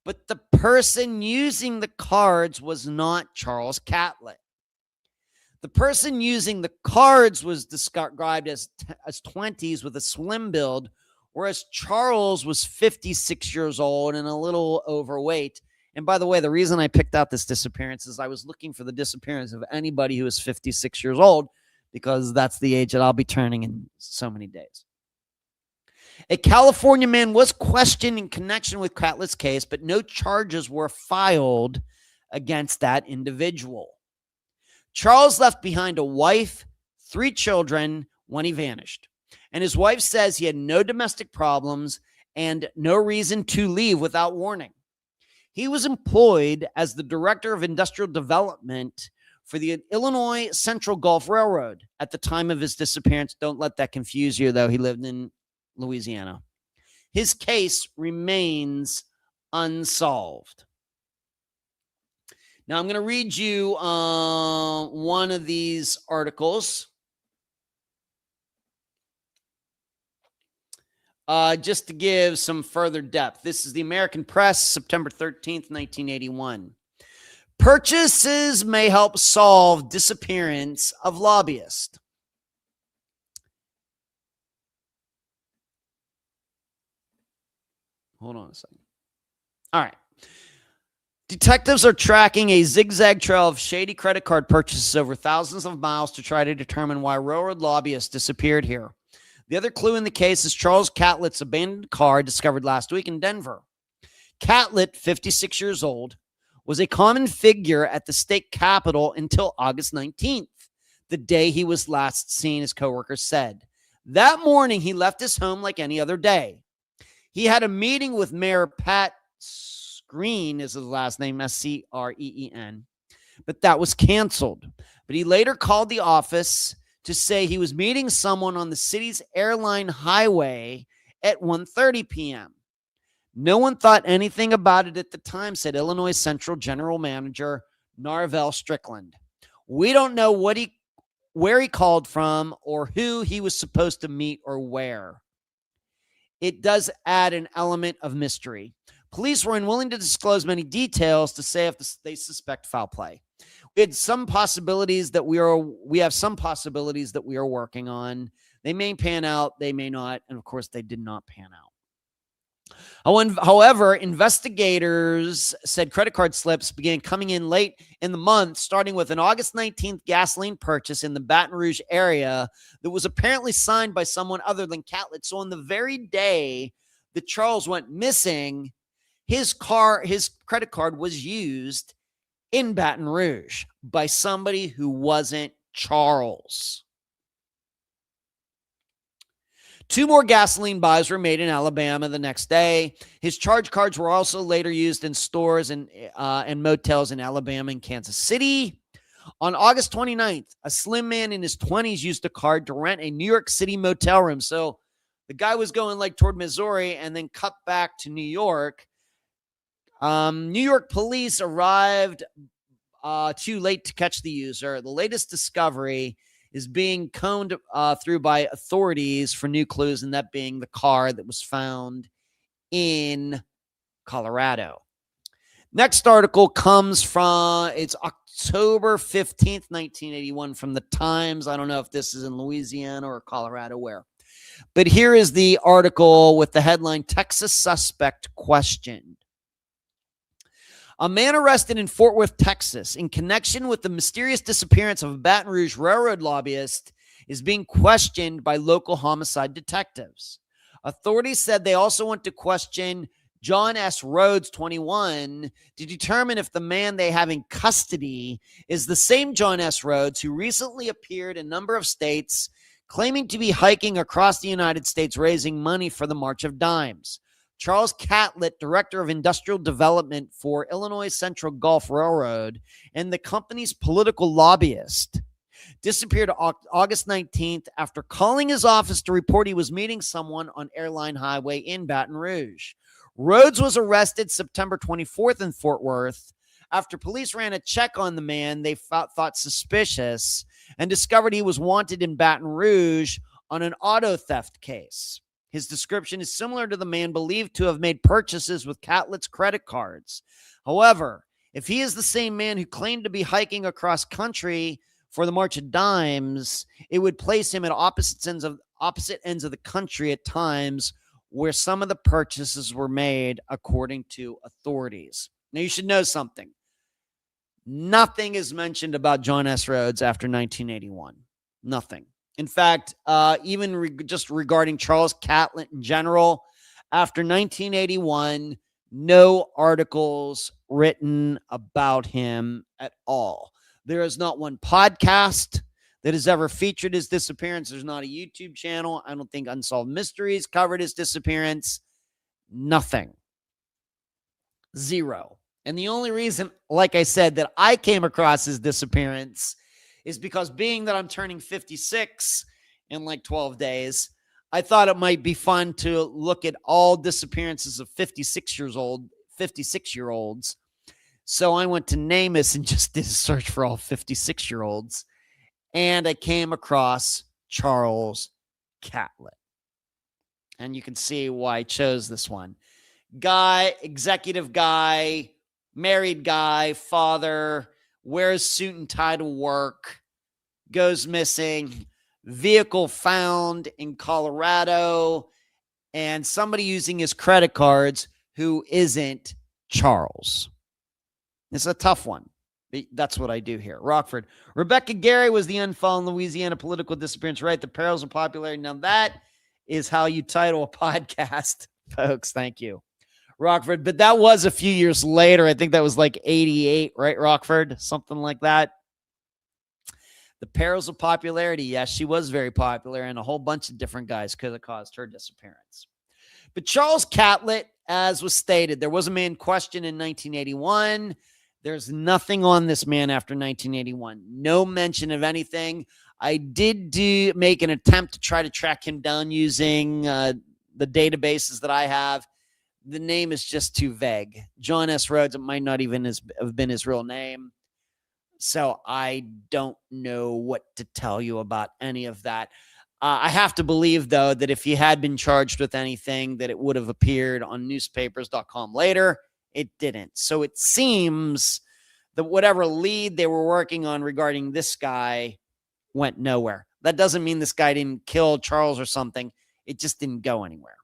But the person using the cards was not Charles Catlett. The person using the cards was described as 20s with a slim build, whereas Charles was 56 years old and a little overweight. And by the way, the reason I picked out this disappearance is I was looking for the disappearance of anybody who is 56 years old, because that's the age that I'll be turning in so many days. A California man was questioned in connection with Catlett's case, but no charges were filed against that individual. Charles left behind a wife, 3 children when he vanished. And his wife says he had no domestic problems and no reason to leave without warning. He was employed as the director of industrial development for the Illinois Central Gulf Railroad at the time of his disappearance. Don't let that confuse you, though. He lived in Louisiana. His case remains unsolved. Now, I'm going to read you one of these articles. Just to give some further depth. This is the American Press, September 13th, 1981. Purchases may help solve disappearance of lobbyist. Hold on a second. All right. Detectives are tracking a zigzag trail of shady credit card purchases over thousands of miles to try to determine why railroad lobbyists disappeared here. The other clue in the case is Charles Catlett's abandoned car discovered last week in Denver. Catlett, 56 years old, was a common figure at the state capitol until August 19th, the day he was last seen, his coworkers said. That morning, he left his home like any other day. He had a meeting with Mayor Pat Screen, is his last name, Screen, but that was canceled. But he later called the office to say he was meeting someone on the city's airline highway at 1:30 p.m. No one thought anything about it at the time, said Illinois Central General Manager Narvel Strickland. We don't know what he where he called from or who he was supposed to meet or where. It does add an element of mystery. Police were unwilling to disclose many details to say if they suspect foul play. We have some possibilities that we are working on. They may pan out, they may not, and of course they did not pan out. However, investigators said credit card slips began coming in late in the month, starting with an August 19th gasoline purchase in the Baton Rouge area that was apparently signed by someone other than Catlett. So on the very day that Charles went missing, his credit card was used in Baton Rouge by somebody who wasn't Charles. 2 more gasoline buys were made in Alabama the next day. His charge cards were also later used in stores and motels in Alabama and Kansas City. On August 29th, a slim man in his 20s used a card to rent a New York City motel room. So the guy was going like toward Missouri and then cut back to New York. New York police arrived too late to catch the user. The latest discovery is being combed through by authorities for new clues, and that being the car that was found in Colorado. Next article comes from, it's October 15th, 1981 from the Times. I don't know if this is in Louisiana or Colorado, where. But here is the article with the headline, Texas Suspect Questioned. A man arrested in Fort Worth, Texas, in connection with the mysterious disappearance of a Baton Rouge railroad lobbyist is being questioned by local homicide detectives. Authorities said they also want to question John S. Rhodes, 21, to determine if the man they have in custody is the same John S. Rhodes who recently appeared in a number of states claiming to be hiking across the United States raising money for the March of Dimes. Charles Catlett, director of industrial development for Illinois Central Gulf Railroad and the company's political lobbyist, disappeared August 19th after calling his office to report he was meeting someone on Airline Highway in Baton Rouge. Rhodes was arrested September 24th in Fort Worth after police ran a check on the man they thought suspicious and discovered he was wanted in Baton Rouge on an auto theft case. His description is similar to the man believed to have made purchases with Catlett's credit cards. However, if he is the same man who claimed to be hiking across country for the March of Dimes, it would place him at opposite ends of the country at times where some of the purchases were made, according to authorities. Now, you should know something. Nothing is mentioned about John S. Rhodes after 1981. Nothing. In fact, even just regarding Charles Catlett in general, after 1981, no articles written about him at all. There is not one podcast that has ever featured his disappearance. There's not a YouTube channel. I don't think Unsolved Mysteries covered his disappearance. Nothing. Zero. And the only reason, like I said, that I came across his disappearance is because being that I'm turning 56 in like 12 days, I thought it might be fun to look at all disappearances of 56-year-olds. So I went to NamUs and just did a search for all 56-year-olds. And I came across Charles Catlett. And you can see why I chose this one. Guy, executive guy, married guy, father, wears suit and tie to work, goes missing, vehicle found in Colorado, and somebody using his credit cards who isn't Charles. It's a tough one. That's what I do here. Rockford. Rebecca Gary was the Unfound Louisiana political disappearance, right? The perils of popularity. Now that is how you title a podcast, folks. Thank you. Rockford. But that was a few years later. I think that was like 88, right, Rockford? Something like that. The perils of popularity. Yes, she was very popular, and a whole bunch of different guys could have caused her disappearance. But Charles Catlett, as was stated, there was a man questioned in 1981. There's nothing on this man after 1981. No mention of anything. I did make an attempt to try to track him down using the databases that I have. The name is just too vague. John S. Rhodes, it might not even have been his real name. So I don't know what to tell you about any of that. I have to believe, though, that if he had been charged with anything, that it would have appeared on newspapers.com later. It didn't. So it seems that whatever lead they were working on regarding this guy went nowhere. That doesn't mean this guy didn't kill Charles or something. It just didn't go anywhere.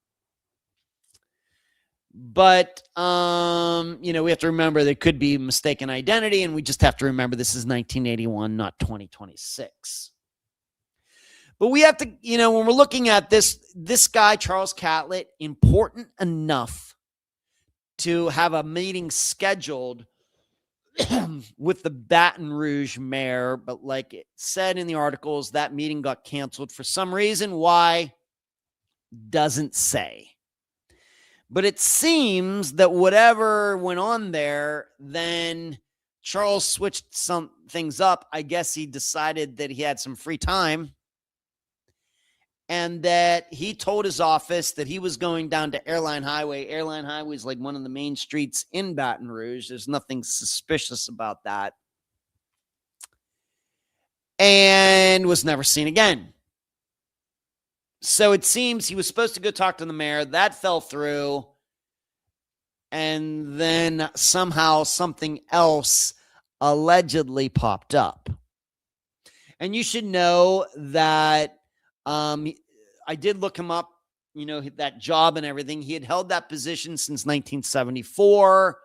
But, we have to remember there could be mistaken identity, and we just have to remember this is 1981, not 2026. But we have to, when we're looking at this guy, Charles Catlett, important enough to have a meeting scheduled with the Baton Rouge mayor. But like it said in the articles, that meeting got canceled for some reason. Why? Doesn't say. But it seems that whatever went on there, then Charles switched some things up. I guess he decided that he had some free time and that he told his office that he was going down to Airline Highway. Airline Highway is like one of the main streets in Baton Rouge. There's nothing suspicious about that. And was never seen again. So it seems he was supposed to go talk to the mayor. That fell through. And then somehow something else allegedly popped up. And you should know that I did look him up, that job and everything. He had held that position since 1974.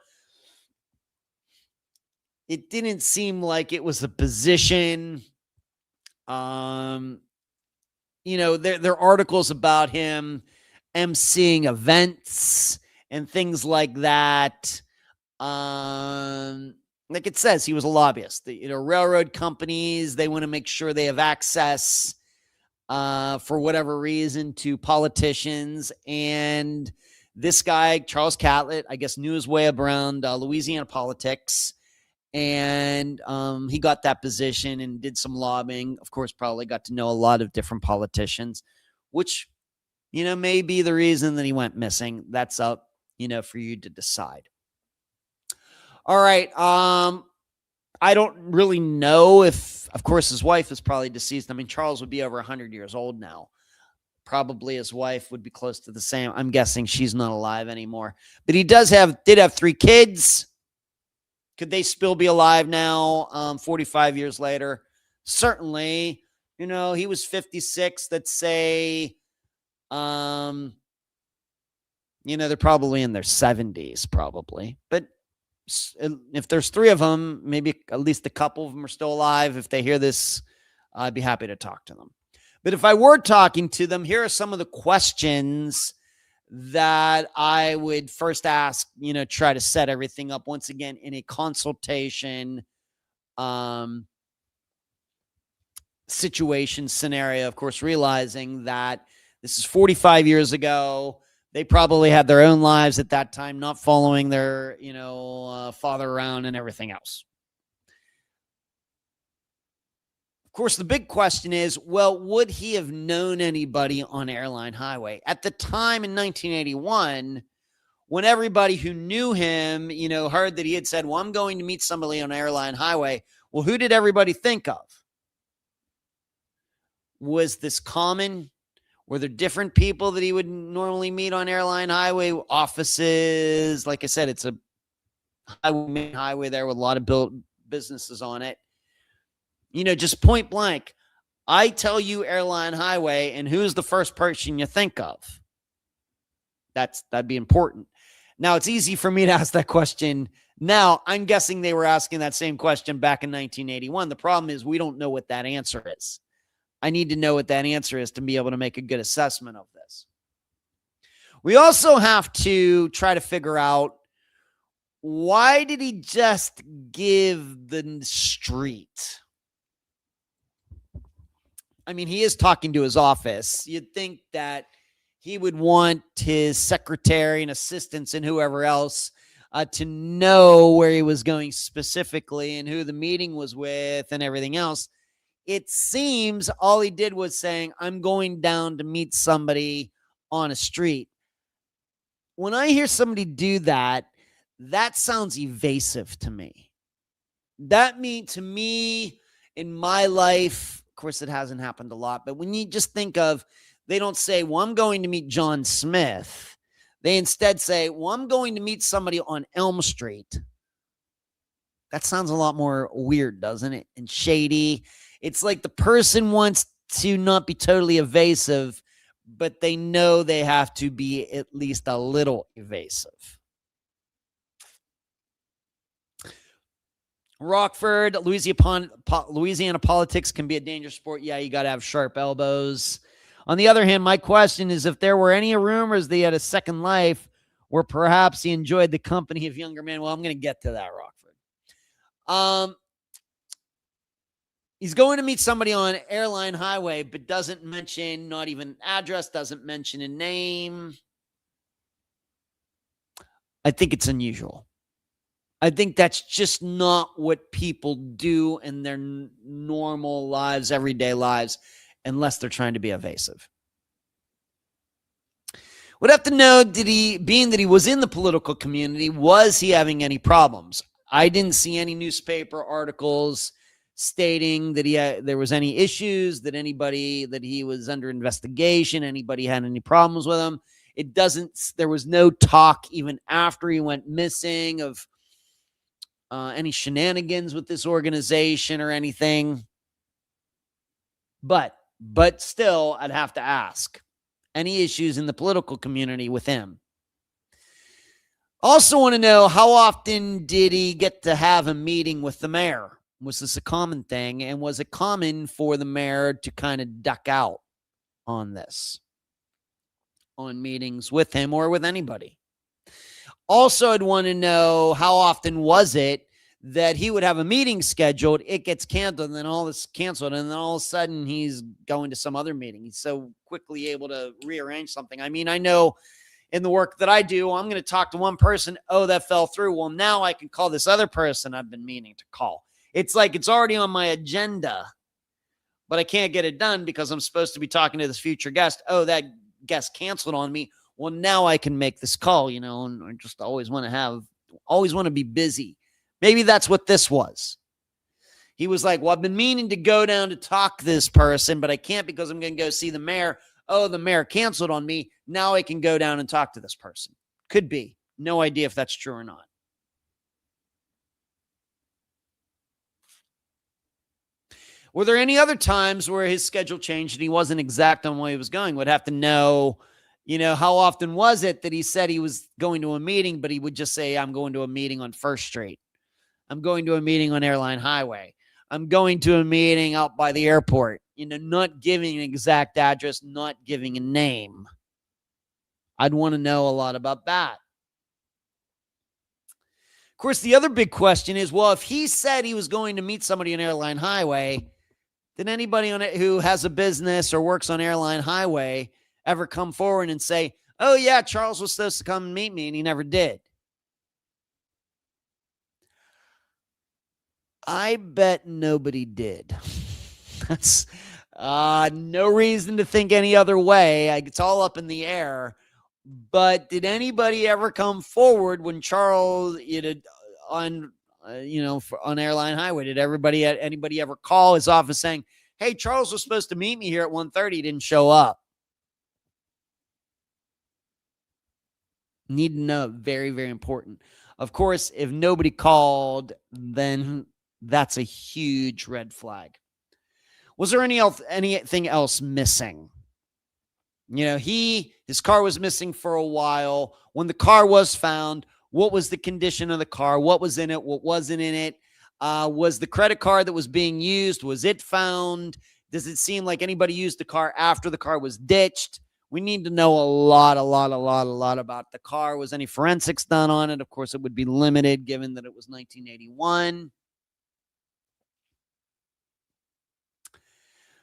It didn't seem like it was a position. There are articles about him emceeing events and things like that. Like it says, he was a lobbyist. Railroad companies, they want to make sure they have access for whatever reason to politicians. And this guy, Charles Catlett, I guess knew his way around Louisiana politics. And he got that position and did some lobbying. Of course, probably got to know a lot of different politicians, which, may be the reason that he went missing. That's up, for you to decide. All right. I don't really know if, of course, his wife is probably deceased. I mean, Charles would be over 100 years old now. Probably his wife would be close to the same. I'm guessing she's not alive anymore. But he did have 3 kids. Could they still be alive now, 45 years later? Certainly. He was 56. Let's say, they're probably in their 70s, probably. But if there's 3 of them, maybe at least a couple of them are still alive. If they hear this, I'd be happy to talk to them. But if I were talking to them, here are some of the questions that I would first ask, try to set everything up once again in a consultation situation scenario, of course, realizing that this is 45 years ago. They probably had their own lives at that time, not following their, father around and everything else. Of course, the big question is, well, would he have known anybody on Airline Highway? At the time in 1981, when everybody who knew him, heard that he had said, well, I'm going to meet somebody on Airline Highway. Well, who did everybody think of? Was this common? Were there different people that he would normally meet on Airline Highway? Offices, like I said, it's a main highway there with a lot of businesses on it. Just point blank, I tell you Airline Highway, and who's the first person you think of? That'd be important. Now, it's easy for me to ask that question now. I'm guessing they were asking that same question back in 1981. The problem is we don't know what that answer is. I need to know what that answer is to be able to make a good assessment of this. We also have to try to figure out, why did he just give the street? I mean, he is talking to his office. You'd think that he would want his secretary and assistants and whoever else to know where he was going specifically and who the meeting was with and everything else. It seems all he did was saying, I'm going down to meet somebody on a street. When I hear somebody do that, that sounds evasive to me. That means to me in my life, of course, it hasn't happened a lot, but when you just think of, they don't say, well, I'm going to meet John Smith. They instead say, well, I'm going to meet somebody on Elm Street. That sounds a lot more weird, doesn't it? And shady. It's like the person wants to not be totally evasive, but they know they have to be at least a little evasive. Rockford, Louisiana politics can be a dangerous sport. Yeah, you got to have sharp elbows. On the other hand, my question is if there were any rumors that he had a second life or perhaps he enjoyed the company of younger men. Well, I'm going to get to that, Rockford. He's going to meet somebody on Airline Highway, but doesn't mention, not even address, doesn't mention a name. I think it's unusual. I think that's just not what people do in their normal lives, everyday lives, unless they're trying to be evasive. Would have to know, being that he was in the political community, was he having any problems? I didn't see any newspaper articles stating that there was any issues, that he was under investigation, anybody had any problems with him. There was no talk even after he went missing of any shenanigans with this organization or anything. But still, I'd have to ask, any issues in the political community with him? Also want to know, how often did he get to have a meeting with the mayor? Was this a common thing? And was it common for the mayor to kind of duck out on meetings with him or with anybody? Also, I'd want to know, how often was it that he would have a meeting scheduled, it gets canceled, and then all of a sudden he's going to some other meeting. He's so quickly able to rearrange something. I mean, I know in the work that I do, I'm going to talk to one person. Oh, that fell through. Well, now I can call this other person I've been meaning to call. It's like it's already on my agenda, but I can't get it done because I'm supposed to be talking to this future guest. Oh, that guest canceled on me. Well, now I can make this call, and I just always want to be busy. Maybe that's what this was. He was like, well, I've been meaning to go down to talk to this person, but I can't because I'm going to go see the mayor. Oh, the mayor canceled on me. Now I can go down and talk to this person. Could be. No idea if that's true or not. Were there any other times where his schedule changed and he wasn't exact on where he was going? Would have to know, how often was it that he said he was going to a meeting, but he would just say, I'm going to a meeting on First Street. I'm going to a meeting on Airline Highway. I'm going to a meeting out by the airport. Not giving an exact address, not giving a name. I'd want to know a lot about that. Of course, the other big question is, well, if he said he was going to meet somebody on Airline Highway, did anybody on it who has a business or works on Airline Highway ever come forward and say, oh, yeah, Charles was supposed to come and meet me, and he never did? I bet nobody did. That's no reason to think any other way. It's all up in the air. But did anybody ever come forward when Charles on Airline Highway? Did anybody ever call his office saying, hey, Charles was supposed to meet me here at 1:30, he didn't show up? Need to know. Very, very important. Of course, if nobody called, then that's a huge red flag. Was there anything else missing? His car was missing for a while. When the car was found, what was the condition of the car? What was in it? What wasn't in it? Was the credit card that was being used, was it found? Does it seem like anybody used the car after the car was ditched? We need to know a lot about the car. Was any forensics done on it? Of course, it would be limited given that it was 1981.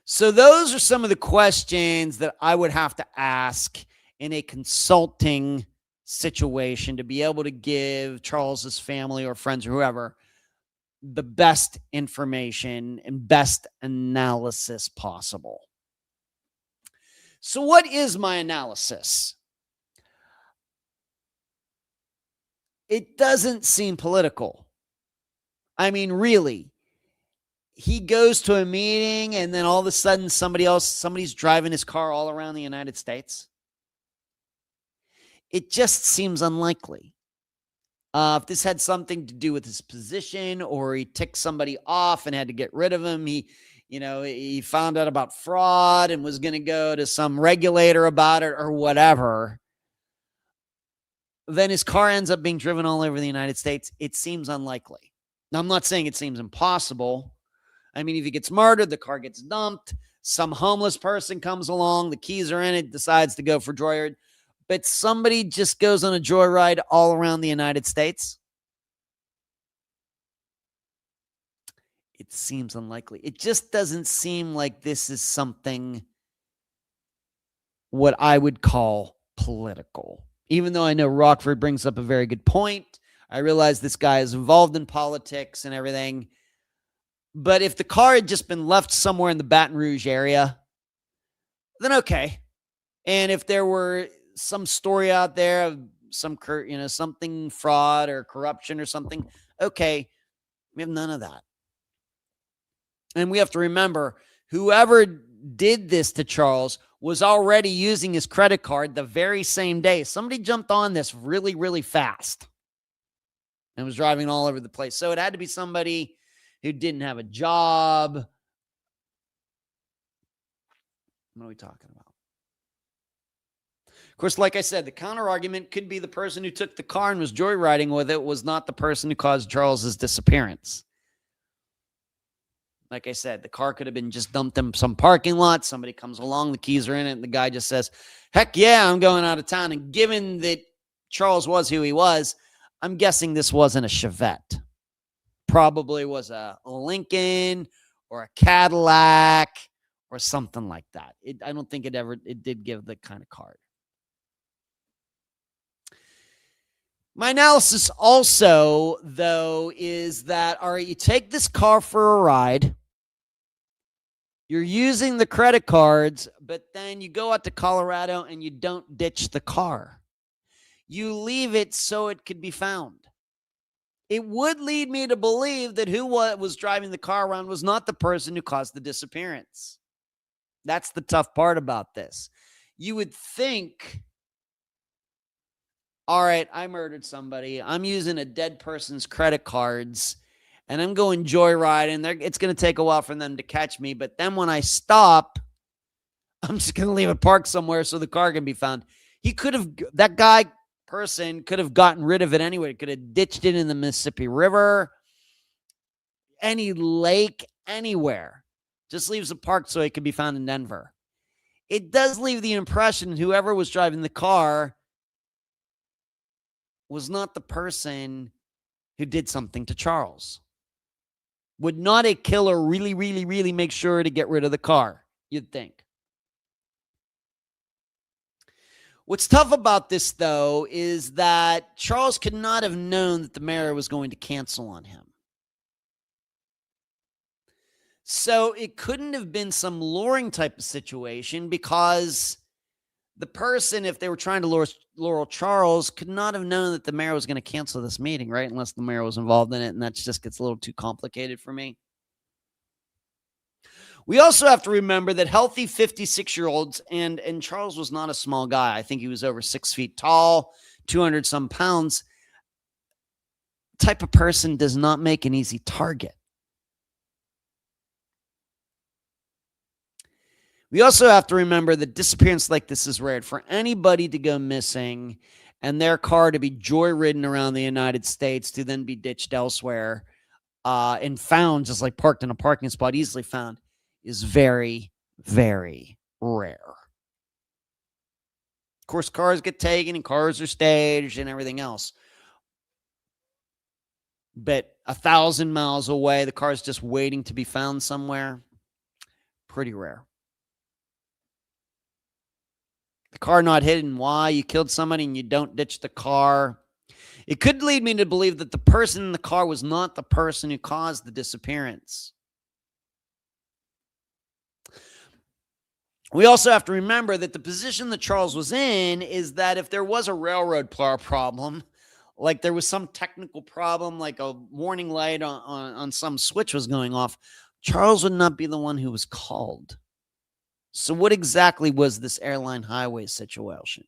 So those are some of the questions that I would have to ask in a consulting situation to be able to give Charles's family or friends or whoever the best information and best analysis possible. So what is my analysis? It doesn't seem political. I mean, really, he goes to a meeting and then all of a sudden somebody's driving his car all around the United States. It just seems unlikely. If this had something to do with his position or he ticked somebody off and had to get rid of him, he found out about fraud and was going to go to some regulator about it or whatever, then his car ends up being driven all over the United States. It seems unlikely. Now, I'm not saying it seems impossible. I mean, if he gets murdered, the car gets dumped, some homeless person comes along, the keys are in it, decides to go for joyride, but somebody just goes on a joyride all around the United States. It seems unlikely. It just doesn't seem like this is something what I would call political. Even though I know Rockford brings up a very good point. I realize this guy is involved in politics and everything. But if the car had just been left somewhere in the Baton Rouge area, then okay. And if there were some story out there of something fraud or corruption or something, okay, we have none of that. And we have to remember, whoever did this to Charles was already using his credit card the very same day. Somebody jumped on this really, really fast and was driving all over the place. So it had to be somebody who didn't have a job. What are we talking about? Of course, like I said, the counter argument could be the person who took the car and was joyriding with it was not the person who caused Charles's disappearance. Like I said, the car could have been just dumped in some parking lot. Somebody comes along, the keys are in it, and the guy just says, heck yeah, I'm going out of town. And given that Charles was who he was, I'm guessing this wasn't a Chevette. Probably was a Lincoln or a Cadillac or something like that. I don't think it did give the kind of card. My analysis also, though, is that, all right, you take this car for a ride. You're using the credit cards, but then you go out to Colorado and you don't ditch the car. You leave it so it could be found. It would lead me to believe that who was driving the car around was not the person who caused the disappearance. That's the tough part about this. You would think, all right, I murdered somebody. I'm using a dead person's credit cards, and I'm going joyriding. It's going to take a while for them to catch me. But then when I stop, I'm just going to leave it parked somewhere so the car can be found. Person could have gotten rid of it anyway. Could have ditched it in the Mississippi River, any lake, anywhere. Just leaves it parked so it can be found in Denver. It does leave the impression that whoever was driving the car was not the person who did something to Charles. Would not a killer really, really, really make sure to get rid of the car? You'd think. What's tough about this, though, is that Charles could not have known that the mayor was going to cancel on him. So it couldn't have been some luring type of situation because the person, if they were trying to lure Charles, could not have known that the mayor was going to cancel this meeting, right? Unless the mayor was involved in it, and that just gets a little too complicated for me. We also have to remember that healthy 56-year-olds, and Charles was not a small guy. I think he was over 6 feet tall, 200 some pounds. Type of person does not make an easy target. We also have to remember that disappearance like this is rare. For anybody to go missing and their car to be joyridden around the United States to then be ditched elsewhere and found, just like parked in a parking spot, easily found, is very, very rare. Of course, cars get taken and cars are staged and everything else. But 1,000 miles away, the car's just waiting to be found somewhere. Pretty rare. The car not hidden. Why? You killed somebody and you don't ditch the car. It could lead me to believe that the person in the car was not the person who caused the disappearance. We also have to remember that the position that Charles was in is that if there was a railroad problem, like there was some technical problem, like a warning light on some switch was going off, Charles would not be the one who was called. So what exactly was this airline highway situation?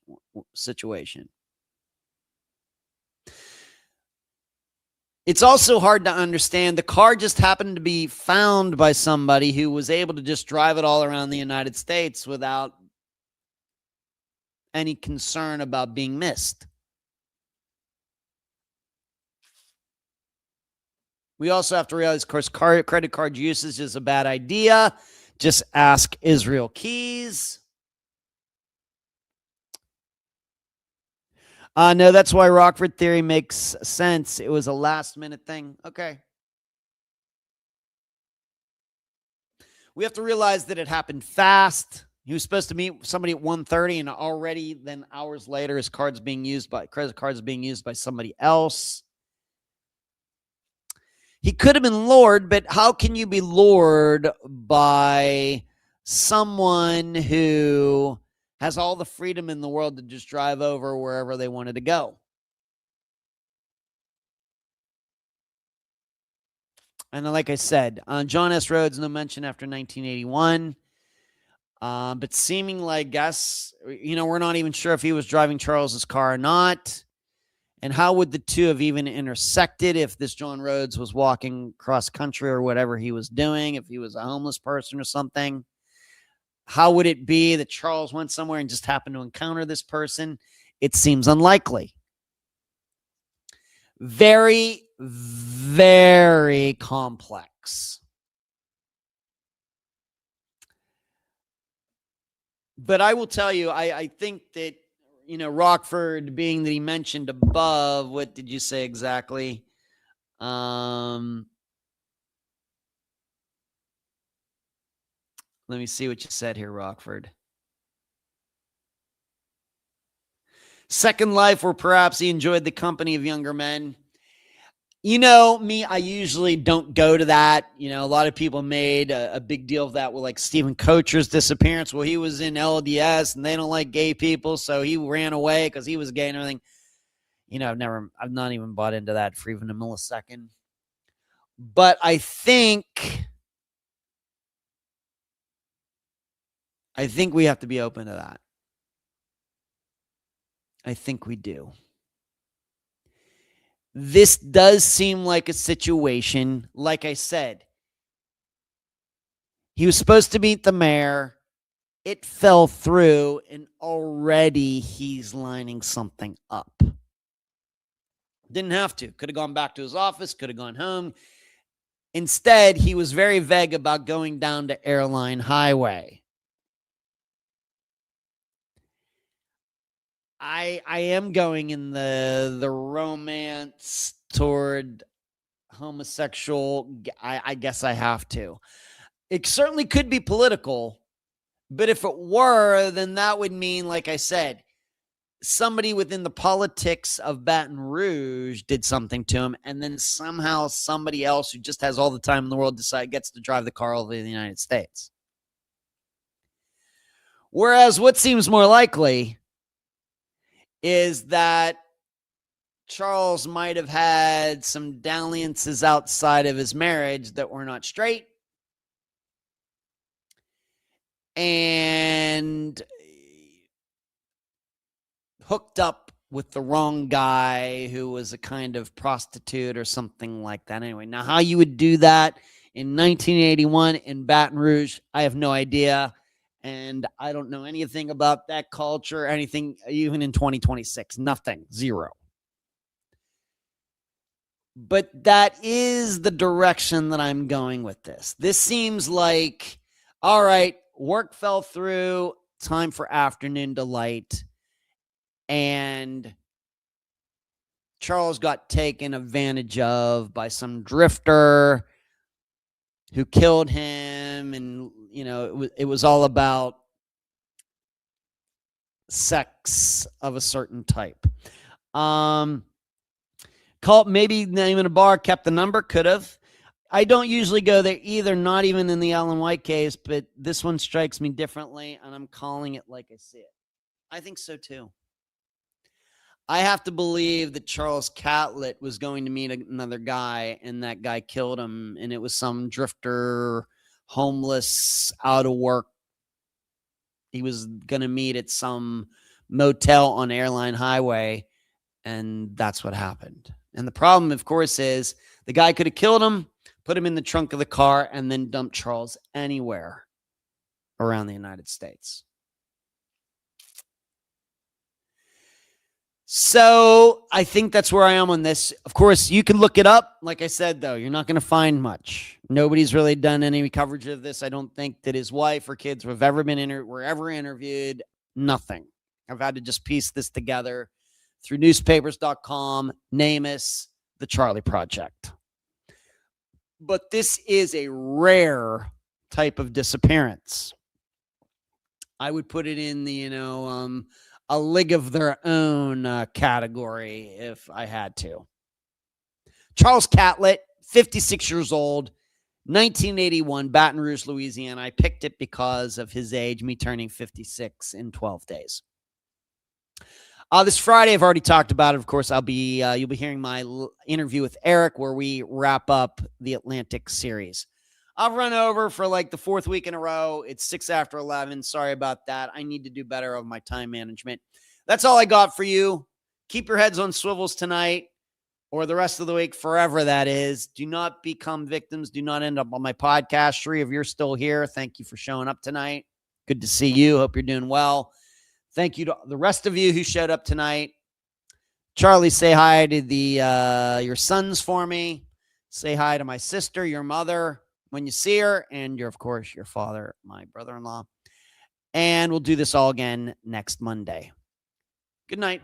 It's also hard to understand. The car just happened to be found by somebody who was able to just drive it all around the United States without any concern about being missed. We also have to realize, of course, credit card usage is a bad idea. Just ask Israel Keys. No, that's why Rockford theory makes sense. It was a last-minute thing. Okay. We have to realize that it happened fast. He was supposed to meet somebody at 1:30, and already then hours later, his credit card's being used by somebody else. He could have been lured, but how can you be lured by someone who has all the freedom in the world to just drive over wherever they wanted to go? And like I said, John S. Rhodes, no mention after 1981. But seemingly, I guess, we're not even sure if he was driving Charles's car or not. And how would the two have even intersected if this John Rhodes was walking cross country or whatever he was doing, if he was a homeless person or something? How would it be that Charles went somewhere and just happened to encounter this person? It seems unlikely. Very, very complex. But I will tell you, I think that, Rockford, being that he mentioned above, what did you say exactly? Let me see what you said here, Rockford. Second life, where perhaps he enjoyed the company of younger men. Me, I usually don't go to that. A lot of people made a big deal of that with like Stephen Kocher's disappearance. Well, he was in LDS and they don't like gay people, so he ran away because he was gay and everything. I've not even bought into that for even a millisecond. But I think we have to be open to that. I think we do. This does seem like a situation, like I said, he was supposed to meet the mayor. It fell through, and already he's lining something up. Didn't have to. Could have gone back to his office, could have gone home. Instead, he was very vague about going down to Airline Highway. I am going in the romance toward homosexual. I guess I have to. It certainly could be political, but if it were, then that would mean, like I said, somebody within the politics of Baton Rouge did something to him, and then somehow somebody else who just has all the time in the world gets to drive the car all over the United States. Whereas what seems more likely is that Charles might have had some dalliances outside of his marriage that were not straight, and hooked up with the wrong guy who was a kind of prostitute or something like that. Anyway, now how you would do that in 1981 in Baton Rouge, I have no idea. And I don't know anything about that culture, anything, even in 2026, nothing, zero. But that is the direction that I'm going with this. This seems like, all right, work fell through, time for afternoon delight. And Charles got taken advantage of by some drifter who killed him. And, it was all about sex of a certain type. Called maybe not even a bar, kept the number, could have. I don't usually go there either, not even in the Ellen White case, but this one strikes me differently, and I'm calling it like I see it. I think so too. I have to believe that Charles Catlett was going to meet another guy, and that guy killed him, and it was some drifter, homeless, out of work. He was going to meet at some motel on Airline Highway, and that's what happened. And the problem, of course, is the guy could have killed him, put him in the trunk of the car, and then dumped Charles anywhere around the United States. So I think that's where I am on this. Of course, you can look it up. Like I said, though, you're not going to find much. Nobody's really done any coverage of this. I don't think that his wife or kids were ever interviewed. Nothing. I've had to just piece this together through newspapers.com, NamUs, the Charlie Project. But this is a rare type of disappearance. I would put it in the, a league of their own category if I had to. Charles Catlett, 56 years old, 1981, Baton Rouge, Louisiana. I picked it because of his age, me turning 56 in 12 days. This Friday, I've already talked about it. Of course, you'll be hearing my interview with Eric where we wrap up the Atlantic series. I've run over for like the fourth week in a row. It's 6 after 11. Sorry about that. I need to do better of my time management. That's all I got for you. Keep your heads on swivels tonight or the rest of the week, forever that is. Do not become victims. Do not end up on my podcast. Shree, if you're still here, thank you for showing up tonight. Good to see you. Hope you're doing well. Thank you to the rest of you who showed up tonight. Charlie, say hi to your sons for me. Say hi to my sister, your mother, when you see her, and of course, your father, my brother-in-law. And we'll do this all again next Monday. Good night.